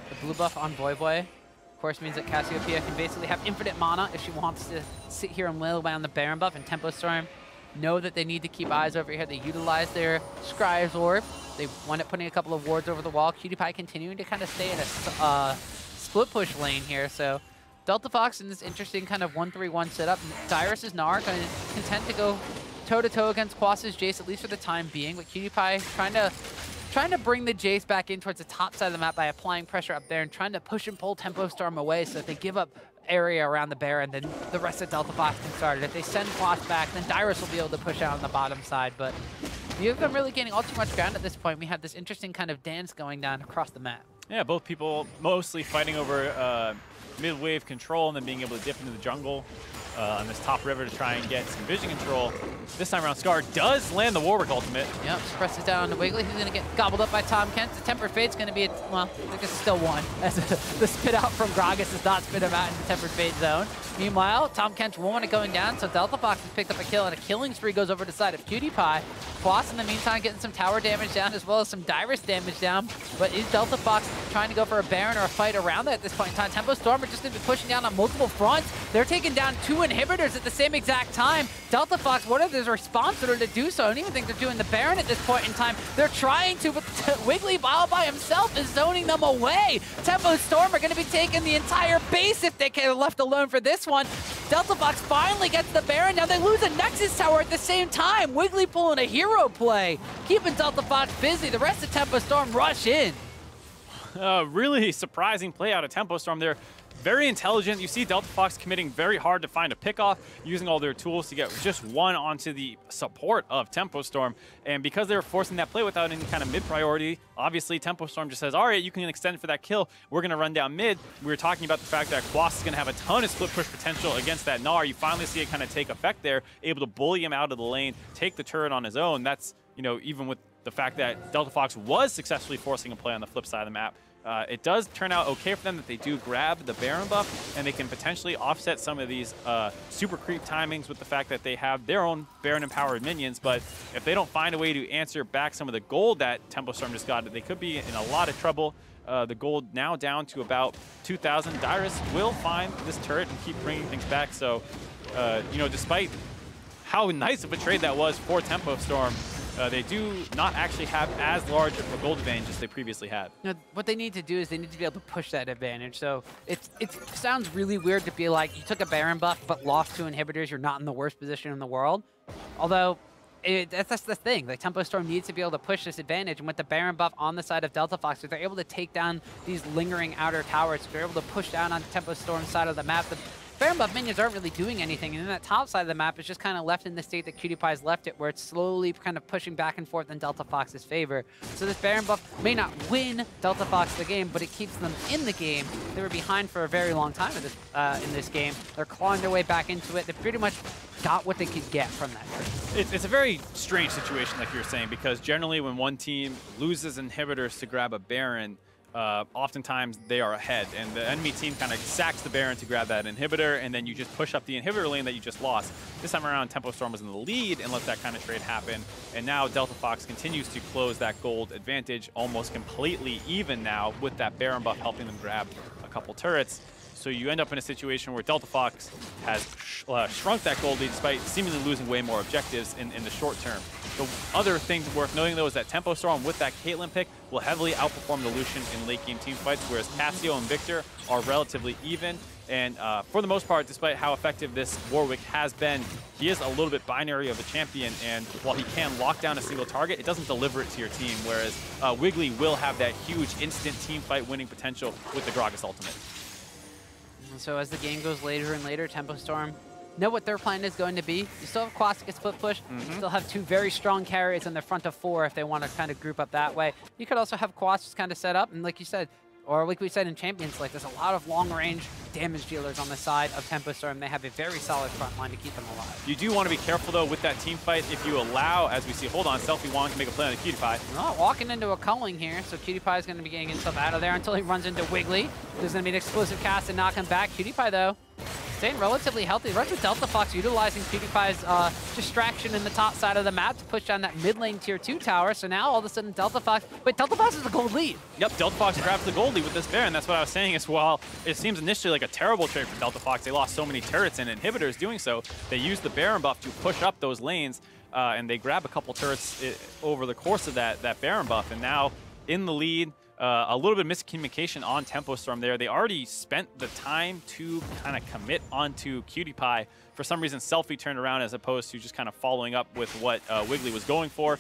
The blue buff on Voyboy, of course, means that Cassiopeia can basically have infinite mana if she wants to sit here and wail away on the Baron buff, and Tempo Storm know that they need to keep eyes over here. They utilize their Scry's Orb. They wind up putting a couple of wards over the wall. Imaqtpie continuing to kind of stay in a split push lane here, so Delta Fox in this interesting kind of 1-3-1 setup. Dyrus' Gnar kind of content to go toe-to-toe against Quas' Jayce, at least for the time being, but Imaqtpie trying to bring the Jayce back in towards the top side of the map by applying pressure up there and trying to push and pull Tempo Storm away so that they give up area around the Baron, then the rest of Delta Fox can start it. If they send Quas back, then Dyrus will be able to push out on the bottom side, but neither of them really gaining all too much ground at this point. We have this interesting kind of dance going down across the map. Yeah, both people mostly fighting over mid-wave control and then being able to dip into the jungle on this top river to try and get some vision control. This time around, Scarra does land the Warwick ultimate. Yep, presses down onto Wiggily. He's going to get gobbled up by Tahm Kench. The Tempered Fate's going to be, well, I think it's still one, as the spit out from Gragas does not spit him out in the Tempered Fate zone. Meanwhile, Tahm Kench won't want it going down, so Delta Fox has picked up a kill, and a killing spree goes over to the side of Imaqtpie. Quas, in the meantime, getting some tower damage down, as well as some Dyrus damage down. But is Delta Fox trying to go for a Baron or a fight around that at this point in time? Tempo Storm are just going to be pushing down on multiple fronts. They're taking down 2 inhibitors at the same exact time. Delta Fox, what are their response in order to do so? I don't even think they're doing the Baron at this point in time. They're trying to, but Wiggily all by himself is zoning them away. Tempo Storm are going to be taking the entire base if they can left alone for this one. Delta Fox finally gets the Baron. Now they lose a Nexus Tower at the same time. Wiggily pulling a hero play, keeping Delta Fox busy. The rest of Tempo Storm rush in. Really surprising play out of Tempo Storm there. Very intelligent. You see Delta Fox committing very hard to find a pickoff, using all their tools to get just one onto the support of Tempo Storm. And because they were forcing that play without any kind of mid-priority, obviously Tempo Storm just says, all right, you can extend for that kill. We're going to run down mid. We were talking about the fact that Quas is going to have a ton of split push potential against that Gnar. You finally see it kind of take effect there, able to bully him out of the lane, take the turret on his own. That's, you know, even with the fact that Delta Fox was successfully forcing a play on the flip side of the map. It does turn out okay for them that they do grab the Baron buff, and they can potentially offset some of these super creep timings with the fact that they have their own Baron-empowered minions. But if they don't find a way to answer back some of the gold that Tempo Storm just got, they could be in a lot of trouble. The gold now down to about 2,000. Dyrus will find this turret and keep bringing things back. So, you know, despite how nice of a trade that was for Tempo Storm, they do not actually have as large of a gold advantage as they previously had. You know, what they need to do is they need to be able to push that advantage. So it sounds really weird to be like, you took a Baron buff but lost 2 inhibitors, you're not in the worst position in the world. Although, that's the thing. Like, Tempo Storm needs to be able to push this advantage, and with the Baron buff on the side of Delta Fox, if they're able to take down these lingering outer towers, if they're able to push down on Tempo Storm's side of the map, Baron buff minions aren't really doing anything, and then that top side of the map is just kind of left in the state that Cutie-Pie's left it, where it's slowly kind of pushing back and forth in Delta Fox's favor. So this Baron buff may not win Delta Fox the game, but it keeps them in the game. They were behind for a very long time in this game. They're clawing their way back into it. They pretty much got what they could get from that turn. It's a very strange situation, like you were saying, because generally when one team loses inhibitors to grab a Baron, oftentimes they are ahead, and the enemy team kind of sacks the Baron to grab that inhibitor, and then you just push up the inhibitor lane that you just lost. This time around, Tempo Storm was in the lead and let that kind of trade happen, and now Delta Fox continues to close that gold advantage almost completely even now with that Baron buff helping them grab a couple turrets. So you end up in a situation where Delta Fox has shrunk that gold lead despite seemingly losing way more objectives in the short term. The other thing worth noting, though, is that Tempo Storm with that Caitlyn pick will heavily outperform the Lucian in late game team fights, whereas Cassio and Viktor are relatively even. And for the most part, despite how effective this Warwick has been, he is a little bit binary of a champion, and while he can lock down a single target, it doesn't deliver it to your team, whereas Wiggily will have that huge instant team fight winning potential with the Gragas ultimate. And so as the game goes later and later, Tempo Storm know what their plan is going to be. You still have Quas to get split push. You still have two very strong carries in the front of 4 if they want to kind of group up that way. You could also have Quas just kind of set up, and like you said, or like we said in Champions, like there's a lot of long-range damage dealers on the side of Tempo Storm. They have a very solid front line to keep them alive. You do want to be careful, though, with that team fight. If you allow, as we see, hold on, Selfie wanting to make a play on the Cutie-Pie. Not walking into a culling here, so Cutie-Pie is going to be getting himself out of there until he runs into Wiggily. There's going to be an explosive cast and knock him back. Cutie-Pie, though, staying relatively healthy. Runs with Delta Fox, utilizing Cutie-Pie's distraction in the top side of the map to push down that mid lane tier 2 tower. So now all of a sudden Delta Fox, wait, Delta Fox is the gold lead. Yep, Delta Fox grabs the gold lead with this Baron. That's what I was saying as well. It seems initially like a terrible trade for Delta Fox. They lost so many turrets and inhibitors doing so. They used the Baron buff to push up those lanes, and they grab a couple turrets over the course of that Baron buff, and now in the lead. A little bit of miscommunication on Tempo Storm there. They already spent the time to kind of commit onto Cutie-Pie. For some reason, Selfie turned around as opposed to just kind of following up with what Wiggily was going for.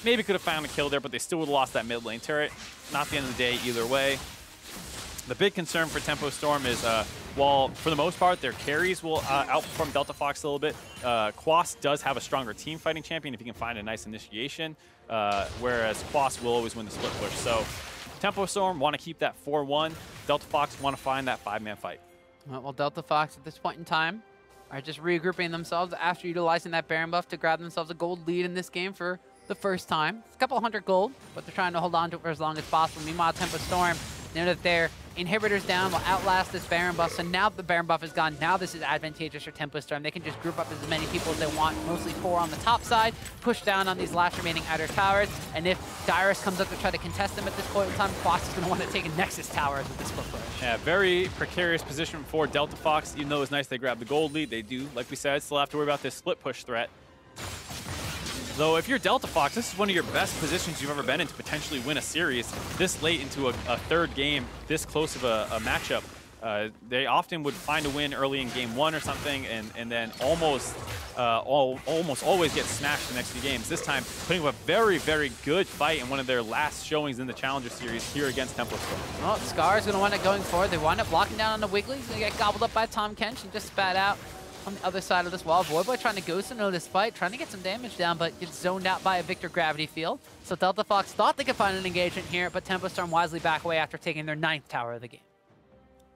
Maybe could have found a kill there, but they still would have lost that mid lane turret. Not the end of the day either way. The big concern for Tempo Storm is, while for the most part their carries will outperform Delta Fox a little bit, Quas does have a stronger team fighting champion if he can find a nice initiation, whereas Quas will always win the split push. So Tempo Storm want to keep that 4-1. Delta Fox want to find that 5-man fight. Well, Delta Fox at this point in time are just regrouping themselves after utilizing that Baron buff to grab themselves a gold lead in this game for the first time. It's a couple hundred gold, but they're trying to hold on to it for as long as possible. Meanwhile, Tempo Storm, they know that their inhibitors down will outlast this Baron buff. So now that the Baron buff is gone, now this is advantageous for Tempo Storm. They can just group up as many people as they want, mostly 4 on the top side, push down on these last remaining outer towers. And if Dyrus comes up to try to contest them at this point in time, Quas is going to want to take a Nexus towers with this split push. Yeah, very precarious position for Delta Fox. Even though it's nice they grab the gold lead, they do, like we said, still have to worry about this split push threat. Though if you're Delta Fox, this is one of your best positions you've ever been in to potentially win a series this late into a third game, this close of a matchup. They often would find a win early in game 1 or something, and then almost always get smashed the next few games. This time, putting up a very, very good fight in one of their last showings in the Challenger Series here against Tempo Storm. Well, Scarra's going to wind up going forward. They wind up locking down on the Wiggily. He's going to get gobbled up by Tahm Kench and just spat out on the other side of this wall. Voyboy trying to ghost into this fight, trying to get some damage down, but gets zoned out by a Viktor gravity field. So Delta Fox thought they could find an engagement here, but Tempo Storm wisely back away after taking their 9th tower of the game.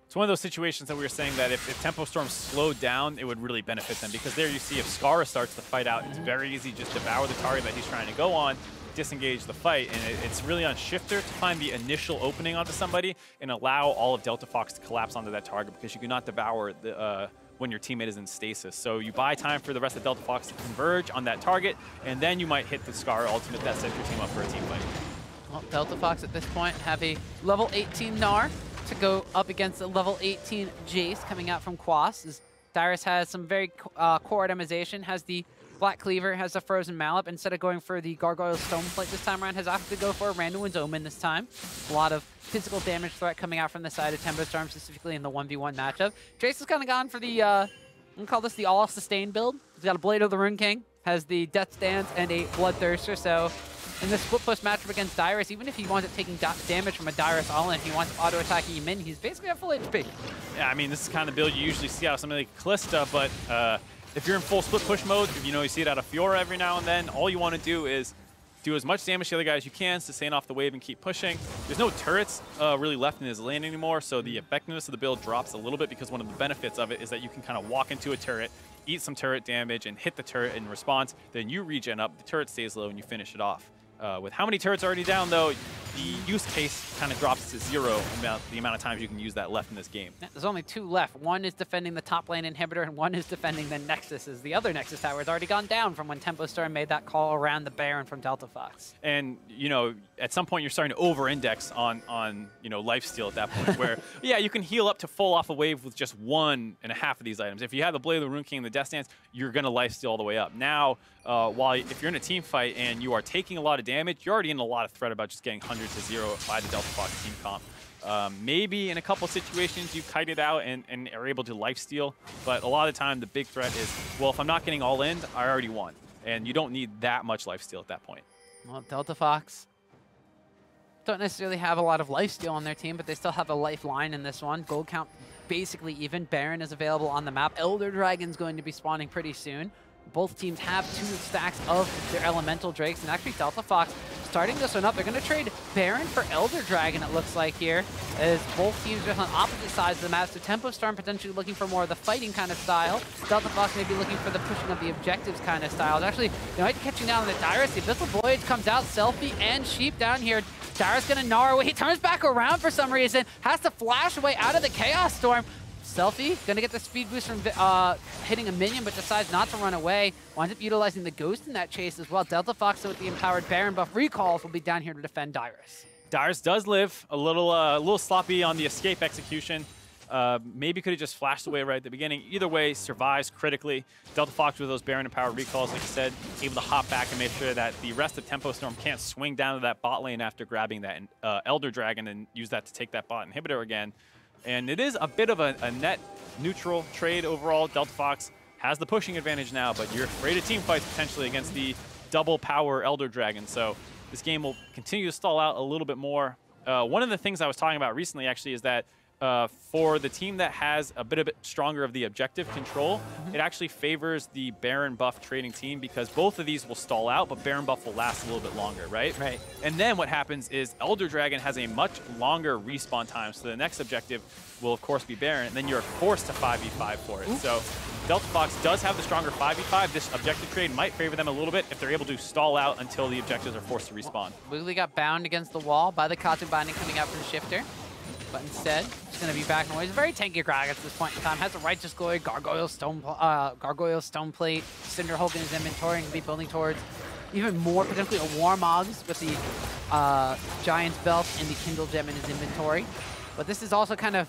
It's one of those situations that we were saying that if Tempo Storm slowed down, it would really benefit them, because there you see if Scarra starts the fight out, it's very easy to just devour the target that he's trying to go on, disengage the fight, and it's really on Shiptur to find the initial opening onto somebody and allow all of Delta Fox to collapse onto that target, because you cannot devour the when your teammate is in stasis. So you buy time for the rest of Delta Fox to converge on that target, and then you might hit the Scarra ultimate that sets your team up for a team fight. Well, Delta Fox at this point have a level 18 Gnar to go up against a level 18 Jayce coming out from Quas. As Dyrus has some very core itemization, has the Black Cleaver, has the Frozen Mallet. Instead of going for the Gargoyle Stoneplate this time around, has opted to go for a Randuin's Omen this time. A lot of physical damage threat coming out from the side of Tempo Storm, specifically in the 1v1 matchup. Jayce has kind of gone for the, I'm going to call this the all-sustain build. He's got a Blade of the Rune King, has the Death Dance, and a Bloodthirster. So in this split push matchup against Dyrus, even if he winds up taking damage from a Dyrus all-in, he wants to auto-attacking him in, he's basically at full HP. Yeah, I mean, this is kind of the build you usually see out of something like Kalista, but if you're in full split push mode, you know, you see it out of Fiora every now and then, all you want to do is do as much damage to the other guys as you can, sustain off the wave and keep pushing. There's no turrets really left in his lane anymore, so the effectiveness of the build drops a little bit because one of the benefits of it is that you can kind of walk into a turret, eat some turret damage, and hit the turret in response. Then you regen up, the turret stays low, and you finish it off. With how many turrets already down, though, the use case kind of drops to 0 about the amount of times you can use that left in this game. There's only 2 left. One is defending the top lane inhibitor, and one is defending the Nexus, as the other Nexus tower has already gone down from when Tempo Storm made that call around the Baron from Delta Fox. And, you know, at some point you're starting to over-index on you know, lifesteal at that point, where, yeah, you can heal up to full off a wave with just 1.5 of these items. If you have the Blade of the Rune King and the Death Stance, you're going to lifesteal all the way up. Now, if you're in a team fight and you are taking a lot of damage, you're already in a lot of threat about just getting 100 to 0 by the Delta Fox team comp. Maybe in a couple situations you kite it out and are able to lifesteal, but a lot of the time the big threat is, well, if I'm not getting all in, I already won. And you don't need that much lifesteal at that point. Well, Delta Fox don't necessarily have a lot of lifesteal on their team, but they still have a lifeline in this one. Gold count basically even. Baron is available on the map. Elder Dragon's going to be spawning pretty soon. Both teams have 2 stacks of their elemental drakes, and actually Delta Fox starting this one up. They're going to trade Baron for Elder Dragon, it looks like here, as both teams are on opposite sides of the map. So Tempo Storm potentially looking for more of the fighting kind of style. Delta Fox may be looking for the pushing of the objectives kind of style. Actually, they might be catching down on the Dyrus. The Abyssal Voyage comes out, Selfie and Sheep down here. Dyrus going to gnar away. He turns back around for some reason, has to flash away out of the Chaos Storm. Selfie going to get the speed boost from hitting a minion, but decides not to run away. Winds up utilizing the Ghost in that chase as well. Delta Fox, with the empowered Baron buff recalls, will be down here to defend Dyrus. Dyrus does live a little sloppy on the escape execution. Maybe could have just flashed away right at the beginning. Either way, survives critically. Delta Fox with those Baron empowered recalls, like I said, able to hop back and make sure that the rest of Tempo Storm can't swing down to that bot lane after grabbing that Elder Dragon and use that to take that bot inhibitor again. And it is a bit of a net neutral trade overall. Delta Fox has the pushing advantage now, but you're afraid of team fights potentially against the double power Elder Dragon. So this game will continue to stall out a little bit more. One of the things I was talking about recently actually is that for the team that has a bit stronger of the objective control, it actually favors the Baron buff trading team because both of these will stall out, but Baron buff will last a little bit longer, right? Right. And then what happens is Elder Dragon has a much longer respawn time, so the next objective will of course be Baron, and then you're forced to 5v5 for it. Ooh. So Delta Fox does have the stronger 5v5. This objective trade might favor them a little bit if they're able to stall out until the objectives are forced to respawn. Wiggily got bound against the wall by the Katu binding coming out from Shiptur. But instead, it's going to be back and away. He's a very tanky Gragas at this point in time. Has a Righteous Glory, Gargoyle Stone Plate, Cinder Hulk in his inventory, and be building towards even more, potentially a Warmogs with the Giant's Belt and the Kindle Gem in his inventory. But this is also kind of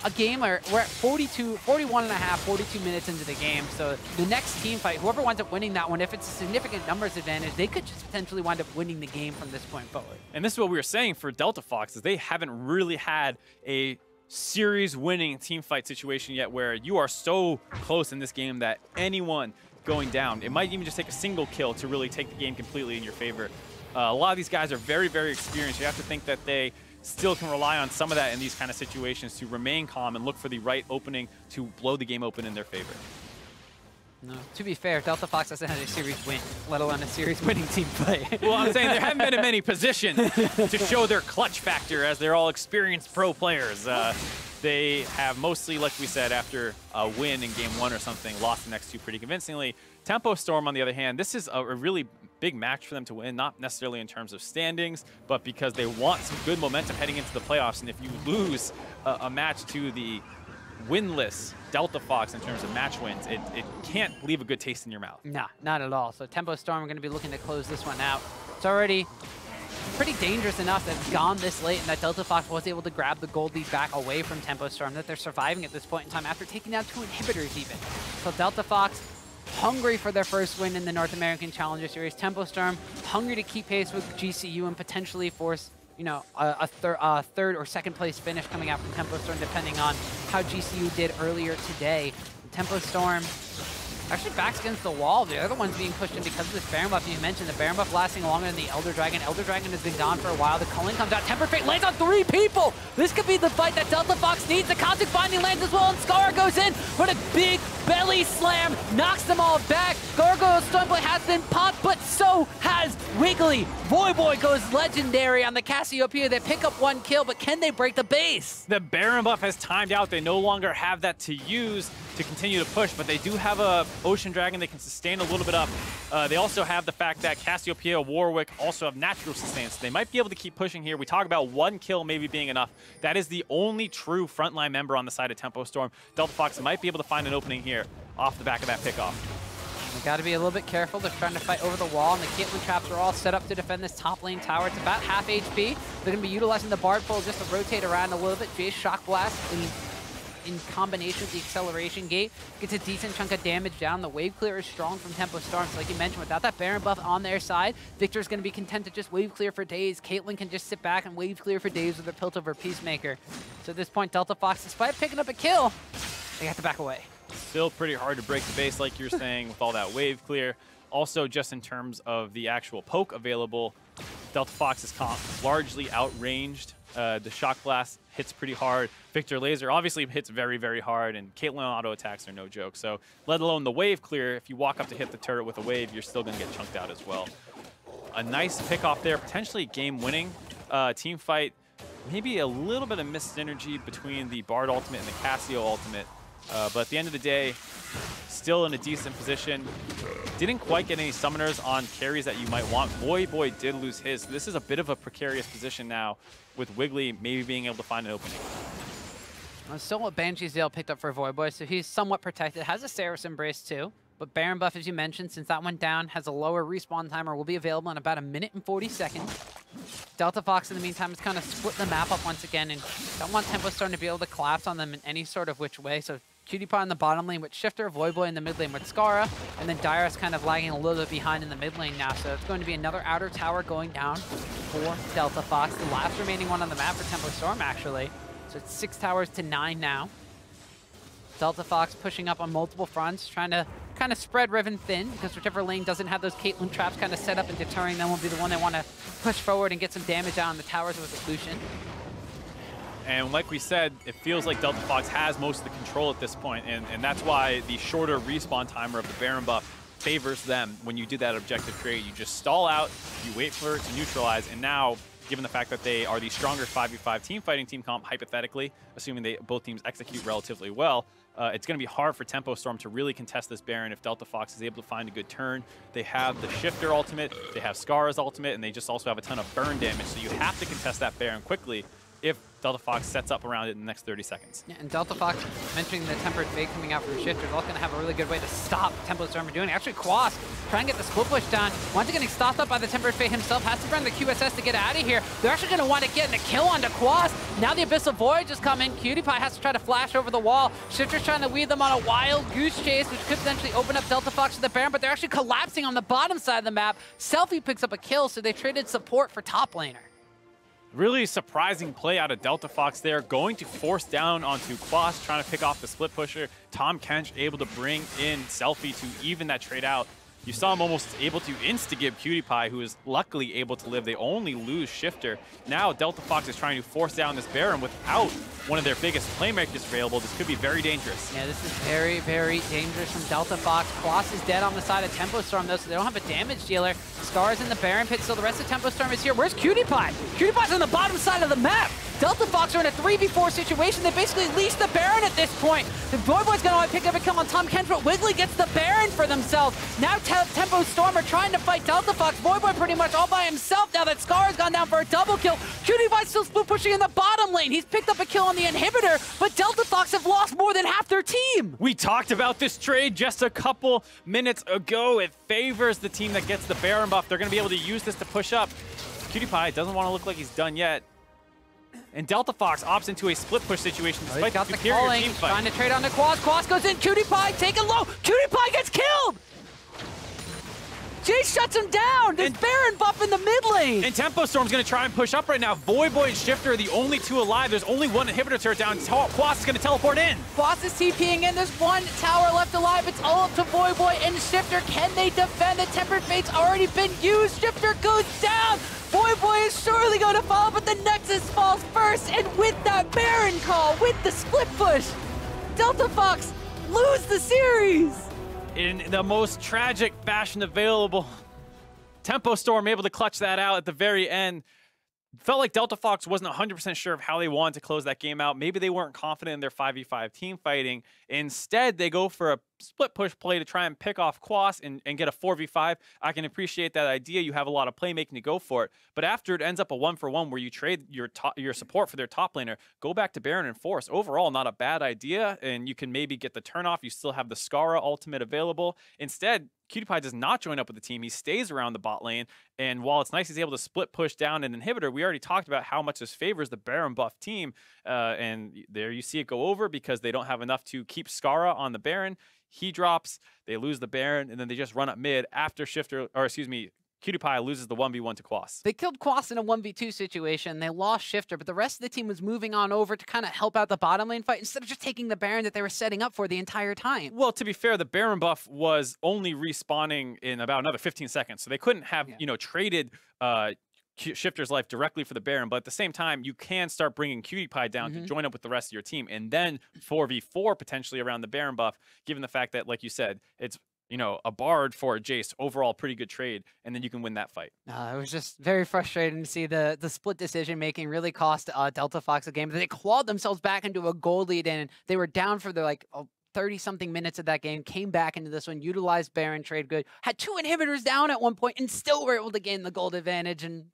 a game where we're at 41 and a half, 42 minutes into the game. So the next team fight, whoever winds up winning that one, if it's a significant numbers advantage, they could just potentially wind up winning the game from this point forward. And this is what we were saying for Delta Fox, is they haven't really had a series-winning team fight situation yet where you are so close in this game that anyone going down, it might even just take a single kill to really take the game completely in your favor. A lot of these guys are very, very experienced. You have to think that they still can rely on some of that in these kind of situations to remain calm and look for the right opening to blow the game open in their favor. No, to be fair, Delta Fox hasn't had a series win, let alone a series winning team fight. Well, I'm saying there haven't been in many positions to show their clutch factor as they're all experienced pro players. They have mostly, like we said, after a win in game 1 or something, lost the next 2 pretty convincingly. Tempo Storm, on the other hand, this is a really big match for them to win, not necessarily in terms of standings, but because they want some good momentum heading into the playoffs. And if you lose a match to the winless Delta Fox in terms of match wins, it can't leave a good taste in your mouth. Nah, not at all. So Tempo Storm are going to be looking to close this one out. It's already pretty dangerous enough that it's gone this late and that Delta Fox was able to grab the gold lead back away from Tempo Storm, that they're surviving at this point in time after taking down 2 inhibitors even. So Delta Fox hungry for their first win in the North American Challenger Series. Tempo Storm hungry to keep pace with GCU and potentially force, you know, a third or second place finish coming out from Tempo Storm, depending on how GCU did earlier today. Tempo Storm actually backs against the wall. The other one's being pushed in because of this Baron buff. You mentioned the Baron buff lasting longer than the Elder Dragon. Elder Dragon has been gone for a while. The culling comes out. Tempered Fate lands on 3 people. This could be the fight that Delta Fox needs. The Cosmic Binding lands as well, and Scarra goes in for a big belly slam. Knocks them all back. Gargoyle's Stormblade has been popped, but so has Wiggily. Voyboy goes legendary on the Cassiopeia. They pick up 1 kill, but can they break the base? The Baron buff has timed out. They no longer have that to use to continue to push, but they do have a Ocean Dragon they can sustain a little bit up. They also have the fact that Cassiopeia, Warwick also have natural sustain, so they might be able to keep pushing here. We talk about 1 kill maybe being enough. That is the only true frontline member on the side of Tempo Storm. Delta Fox might be able to find an opening here off the back of that pickoff. They got to be a little bit careful. They're trying to fight over the wall, and the Caitlyn traps are all set up to defend this top lane tower. It's about half HP. They're going to be utilizing the Bard Pole just to rotate around a little bit. Jayce Shock Blast in combination with the acceleration gate gets a decent chunk of damage down. The wave clear is strong from Tempo Storm. So like you mentioned, without that Baron buff on their side, Viktor's going to be content to just wave clear for days. Caitlyn can just sit back and wave clear for days with her Piltover Peacemaker. So at this point, Delta Fox, despite picking up a kill, they have to back away. Still pretty hard to break the base, like you're saying, with all that wave clear. Also, just in terms of the actual poke available, Delta Fox's comp largely outranged. The Shock Blast hits pretty hard. Viktor Laser obviously hits very, very hard, and Caitlyn auto attacks are no joke. So, let alone the wave clear, if you walk up to hit the turret with a wave, you're still going to get chunked out as well. A nice pick off there, potentially game-winning team fight. Maybe a little bit of missed synergy between the Bard ultimate and the Cassio ultimate. But at the end of the day, still in a decent position. Didn't quite get any summoners on carries that you might want. Voyboy did lose his. This is a bit of a precarious position now, with Wiggily maybe being able to find an opening. Still what Banshee's Zeal picked up for Voyboy, so he's somewhat protected. Has a Seraph's Embrace too, but Baron buff, as you mentioned, since that went down, has a lower respawn timer, will be available in about 1 minute and 40 seconds. Delta Fox, in the meantime, has kind of split the map up once again, and don't want Tempo Storm to be able to collapse on them in any sort of which way. So Cutie-Pie in the bottom lane with Shiptur, Voyboy in the mid lane with Scarra, and then Dyrus kind of lagging a little bit behind in the mid lane now. So it's going to be another outer tower going down for Delta Fox, the last remaining one on the map for Tempo Storm, actually. So it's 6 towers to 9 now. Delta Fox pushing up on multiple fronts, trying to kind of spread Reven thin, because whichever lane doesn't have those Caitlyn traps kind of set up and deterring them will be the one they want to push forward and get some damage out on the towers with the Lucian. And like we said, it feels like Delta Fox has most of the control at this point, and that's why the shorter respawn timer of the Baron buff favors them. When you do that objective trade, you just stall out, you wait for it to neutralize, and now, given the fact that they are the stronger 5v5 team fighting team comp, hypothetically, assuming both teams execute relatively well, it's going to be hard for Tempo Storm to really contest this Baron if Delta Fox is able to find a good turn. They have the Shifter ultimate, they have Scarra's ultimate, and they just also have a ton of burn damage, so you have to contest that Baron quickly if Delta Fox sets up around it in the next 30 seconds. Yeah, and Delta Fox, mentioning the Tempered Fate coming out from Shifter, is also going to have a really good way to stop Tempo Storm from doing it. Actually, Quas trying to get the split push down. Once again, getting stopped up by the Tempered Fate himself, has to burn the QSS to get out of here. They're actually going to want to get a kill onto Quas. Now the Abyssal Void just come in. Cutie-Pie has to try to flash over the wall. Shifter's trying to weed them on a wild goose chase, which could potentially open up Delta Fox to the Baron, but they're actually collapsing on the bottom side of the map. Selfie picks up a kill, so they traded support for top laner. Really surprising play out of Delta Fox there, going to force down onto Quas, trying to pick off the split pusher. Tahm Kench able to bring in Selfie to even that trade out. You saw him almost able to insta-give Cutie-Pie, who is luckily able to live. They only lose Shifter. Now Delta Fox is trying to force down this Baron without one of their biggest playmakers available. This could be very dangerous. Yeah, this is very, very dangerous from Delta Fox. Quas is dead on the side of Tempo Storm, though, so they don't have a damage dealer. Scarra's in the Baron pit, so the rest of Tempo Storm is here. Where's Cutie-Pie? Cutie-Pie's on the bottom side of the map. Delta Fox are in a 3v4 situation. They basically leashed the Baron at this point. The Voyboy's going to pick up a kill on Tahm Kench, but Wiggily gets the Baron for themselves. Now Tempo Storm are trying to fight Delta Fox. Voyboy pretty much all by himself now that Scarra's gone down for a double kill. Cutie-Pie's still split pushing in the bottom lane. He's picked up a kill on the inhibitor, but Delta Fox have lost more than half their team. We talked about this trade just a couple minutes ago. It favors the team that gets the Baron buff. They're going to be able to use this to push up. Cutie-Pie doesn't want to look like he's done yet. And Delta Fox opts into a split push situation despite the superior team fight. Trying to trade on the Quas. Quas goes in. Cutie-Pie taken low. Cutie-Pie gets killed. Jayce shuts him down! There's Baron buff in the mid lane! And Tempo Storm's going to try and push up right now. Voyboy and Shiptur are the only two alive. There's only one inhibitor turret down. Quas is going to teleport in. Quas is TPing in. There's one tower left alive. It's all up to Voyboy and Shiptur. Can they defend? The Tempered Fate's already been used. Shiptur goes down. Voyboy is surely going to fall, but the Nexus falls first. And with that Baron call, with the split push, Delta Fox lose the series. In the most tragic fashion available, Tempo Storm able to clutch that out at the very end. Felt like Delta Fox wasn't 100% sure of how they wanted to close that game out. Maybe they weren't confident in their 5v5 team fighting. Instead, they go for a split push play to try and pick off Quas and get a 4v5. I can appreciate that idea. You have a lot of playmaking to go for it. But after it ends up a 1-for-1 where you trade your support for their top laner, go back to Baron and Force. Overall, not a bad idea. And you can maybe get the turn off. You still have the Scarra ultimate available. Instead, Imaqtpie does not join up with the team. He stays around the bot lane. And while it's nice he's able to split push down an inhibitor, we already talked about how much this favors the Baron buff team. And there you see it go over because they don't have enough to keep Scarra on the Baron. He drops, they lose the Baron, and then they just run up mid after Imaqtpie loses the 1v1 to Quas. They killed Quas in a 1v2 situation. They lost Shiptur, but the rest of the team was moving on over to kind of help out the bottom lane fight instead of just taking the Baron that they were setting up for the entire time. Well, to be fair, the Baron buff was only respawning in about another 15 seconds, so they couldn't have, traded Shiptur's life directly for the Baron, but at the same time, you can start bringing Imaqtpie down to join up with the rest of your team, and then 4v4 potentially around the Baron buff, given the fact that, like you said, it's a Bard for a Jayce, overall pretty good trade, and then you can win that fight. It was just very frustrating to see the split decision-making really cost Delta Fox a game. They clawed themselves back into a goal lead, and they were down for the 30-something minutes of that game, came back into this one, utilized Baron trade good, had 2 inhibitors down at one point, and still were able to gain the gold advantage, and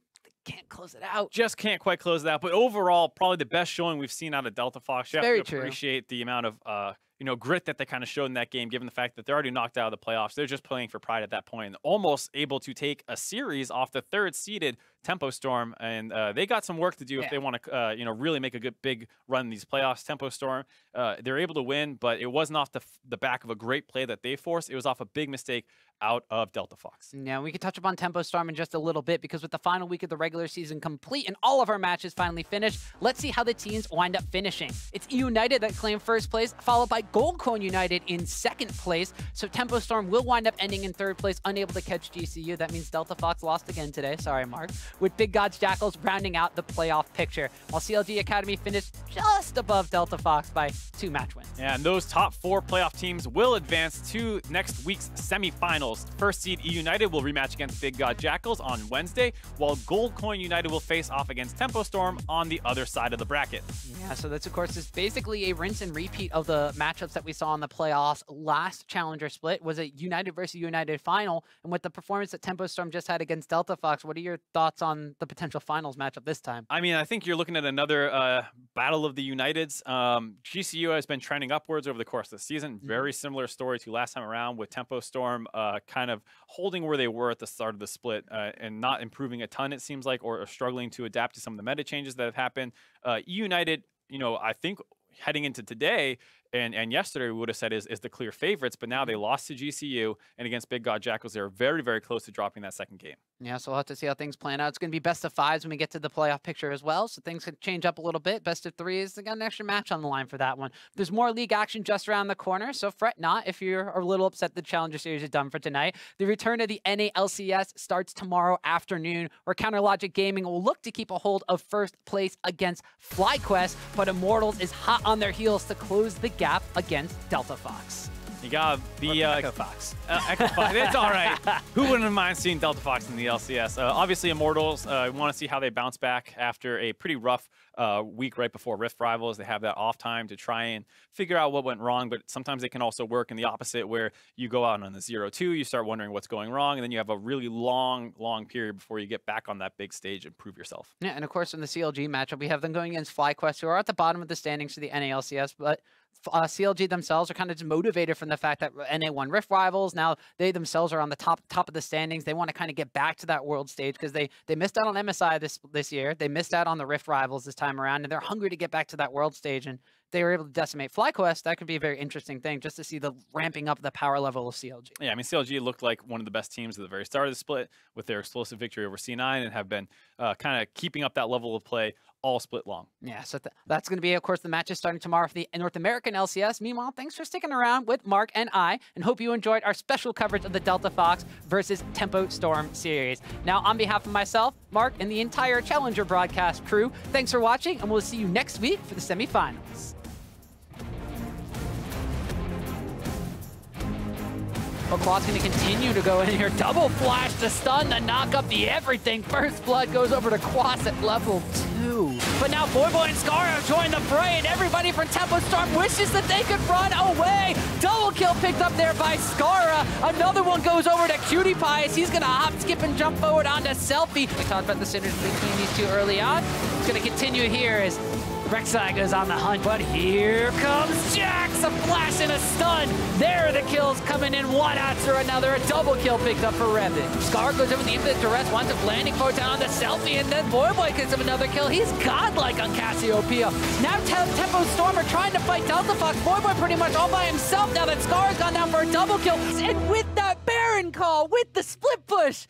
can't close it out. Just can't quite close it out. But overall, probably the best showing we've seen out of Delta Fox. You have to appreciate the amount of grit that they kind of showed in that game, given the fact that they're already knocked out of the playoffs. They're just playing for pride at that point, and almost able to take a series off the 3rd-seeded Tempo Storm, and they got some work to do if they want to, really make a good big run in these playoffs. Tempo Storm, they're able to win, but it wasn't off the back of a great play that they forced. It was off a big mistake out of Delta Fox. Yeah, we could touch upon Tempo Storm in just a little bit because with the final week of the regular season complete and all of our matches finally finished, let's see how the teams wind up finishing. It's United that claim 1st place, followed by Gold Coin United in 2nd place. So Tempo Storm will wind up ending in 3rd place, unable to catch GCU. That means Delta Fox lost again today. Sorry, Mark. With Big God's Jackals rounding out the playoff picture, while CLG Academy finished just above Delta Fox by 2 match wins. Yeah, and those top 4 playoff teams will advance to next week's semifinals. 1st seed E United will rematch against Big God Jackals on Wednesday, while Gold Coin United will face off against Tempo Storm on the other side of the bracket. Yeah, so that's, of course, is basically a rinse and repeat of the matchups that we saw in the playoffs. Last Challenger split was a United versus United final, and with the performance that Tempo Storm just had against Delta Fox, what are your thoughts on the potential finals matchup this time? I mean, I think you're looking at another battle of the Uniteds. GCU has been trending upwards over the course of the season. Very similar story to last time around, with Tempo Storm kind of holding where they were at the start of the split and not improving a ton, it seems like, or struggling to adapt to some of the meta changes that have happened. United, I think heading into today and yesterday we would have said is the clear favorites, but now they lost to GCU, and against Big God Jackals, they were very, very close to dropping that 2nd game. Yeah, so we'll have to see how things plan out. It's going to be best of 5s when we get to the playoff picture as well, so things could change up a little bit. Best of 3s, they got an extra match on the line for that one. There's more league action just around the corner, so fret not if you're a little upset the Challenger Series is done for tonight. The return of the NA LCS starts tomorrow afternoon, where Counterlogic Gaming will look to keep a hold of 1st place against FlyQuest, but Immortals is hot on their heels to close the gap against Delta Fox. You got the Echo Fox. Echo Fox. It's all right. Who wouldn't mind seeing Delta Fox in the LCS? Obviously, Immortals, want to see how they bounce back after a pretty rough week right before Rift Rivals. They have that off time to try and figure out what went wrong, but sometimes it can also work in the opposite, where you go out on the 0-2, you start wondering what's going wrong, and then you have a really long period before you get back on that big stage and prove yourself. Yeah, and of course, in the CLG matchup, we have them going against FlyQuest, who are at the bottom of the standings for the NALCS, but CLG themselves are kind of motivated from the fact that NA won Rift Rivals. Now they themselves are on the top of the standings. They want to kind of get back to that world stage because they missed out on MSI this year. They missed out on the Rift Rivals this time time around, and they're hungry to get back to that world stage, and they were able to decimate FlyQuest. That could be a very interesting thing just to see the ramping up the power level of CLG. Yeah, I mean, CLG looked like one of the best teams at the very start of the split with their explosive victory over C9 and have been kind of keeping up that level of play all split long. Yeah, so that's going to be, of course, the matches starting tomorrow for the North American LCS. Meanwhile, thanks for sticking around with Mark and I, and hope you enjoyed our special coverage of the Delta Fox versus Tempo Storm series. Now, on behalf of myself, Mark, and the entire Challenger broadcast crew, thanks for watching, and we'll see you next week for the semifinals. But Quas going to continue to go in here. Double flash to stun, to knock up the everything. First blood goes over to Quas at level 2. But now Voyboy and Scarra join the fray, and everybody from Tempo Storm wishes that they could run away. Double kill picked up there by Scarra. Another one goes over to Imaqtpie as he's going to hop, skip, and jump forward onto Selfie. We talked about the synergy between these two early on. It's going to continue here as Rek'Sai goes on the hunt, but here comes Jax, a flash and a stun. There are the kills coming in one after another. A double kill picked up for Reven. Scarra goes over the infinite duress, winds up landing forward down on the Selfie, and then Voyboy gets him another kill. He's godlike on Cassiopeia. Now Tempo Storm are trying to fight Delta Fox. Voyboy pretty much all by himself now that Scarra's gone down for a double kill. And with that Baron call, with the split push,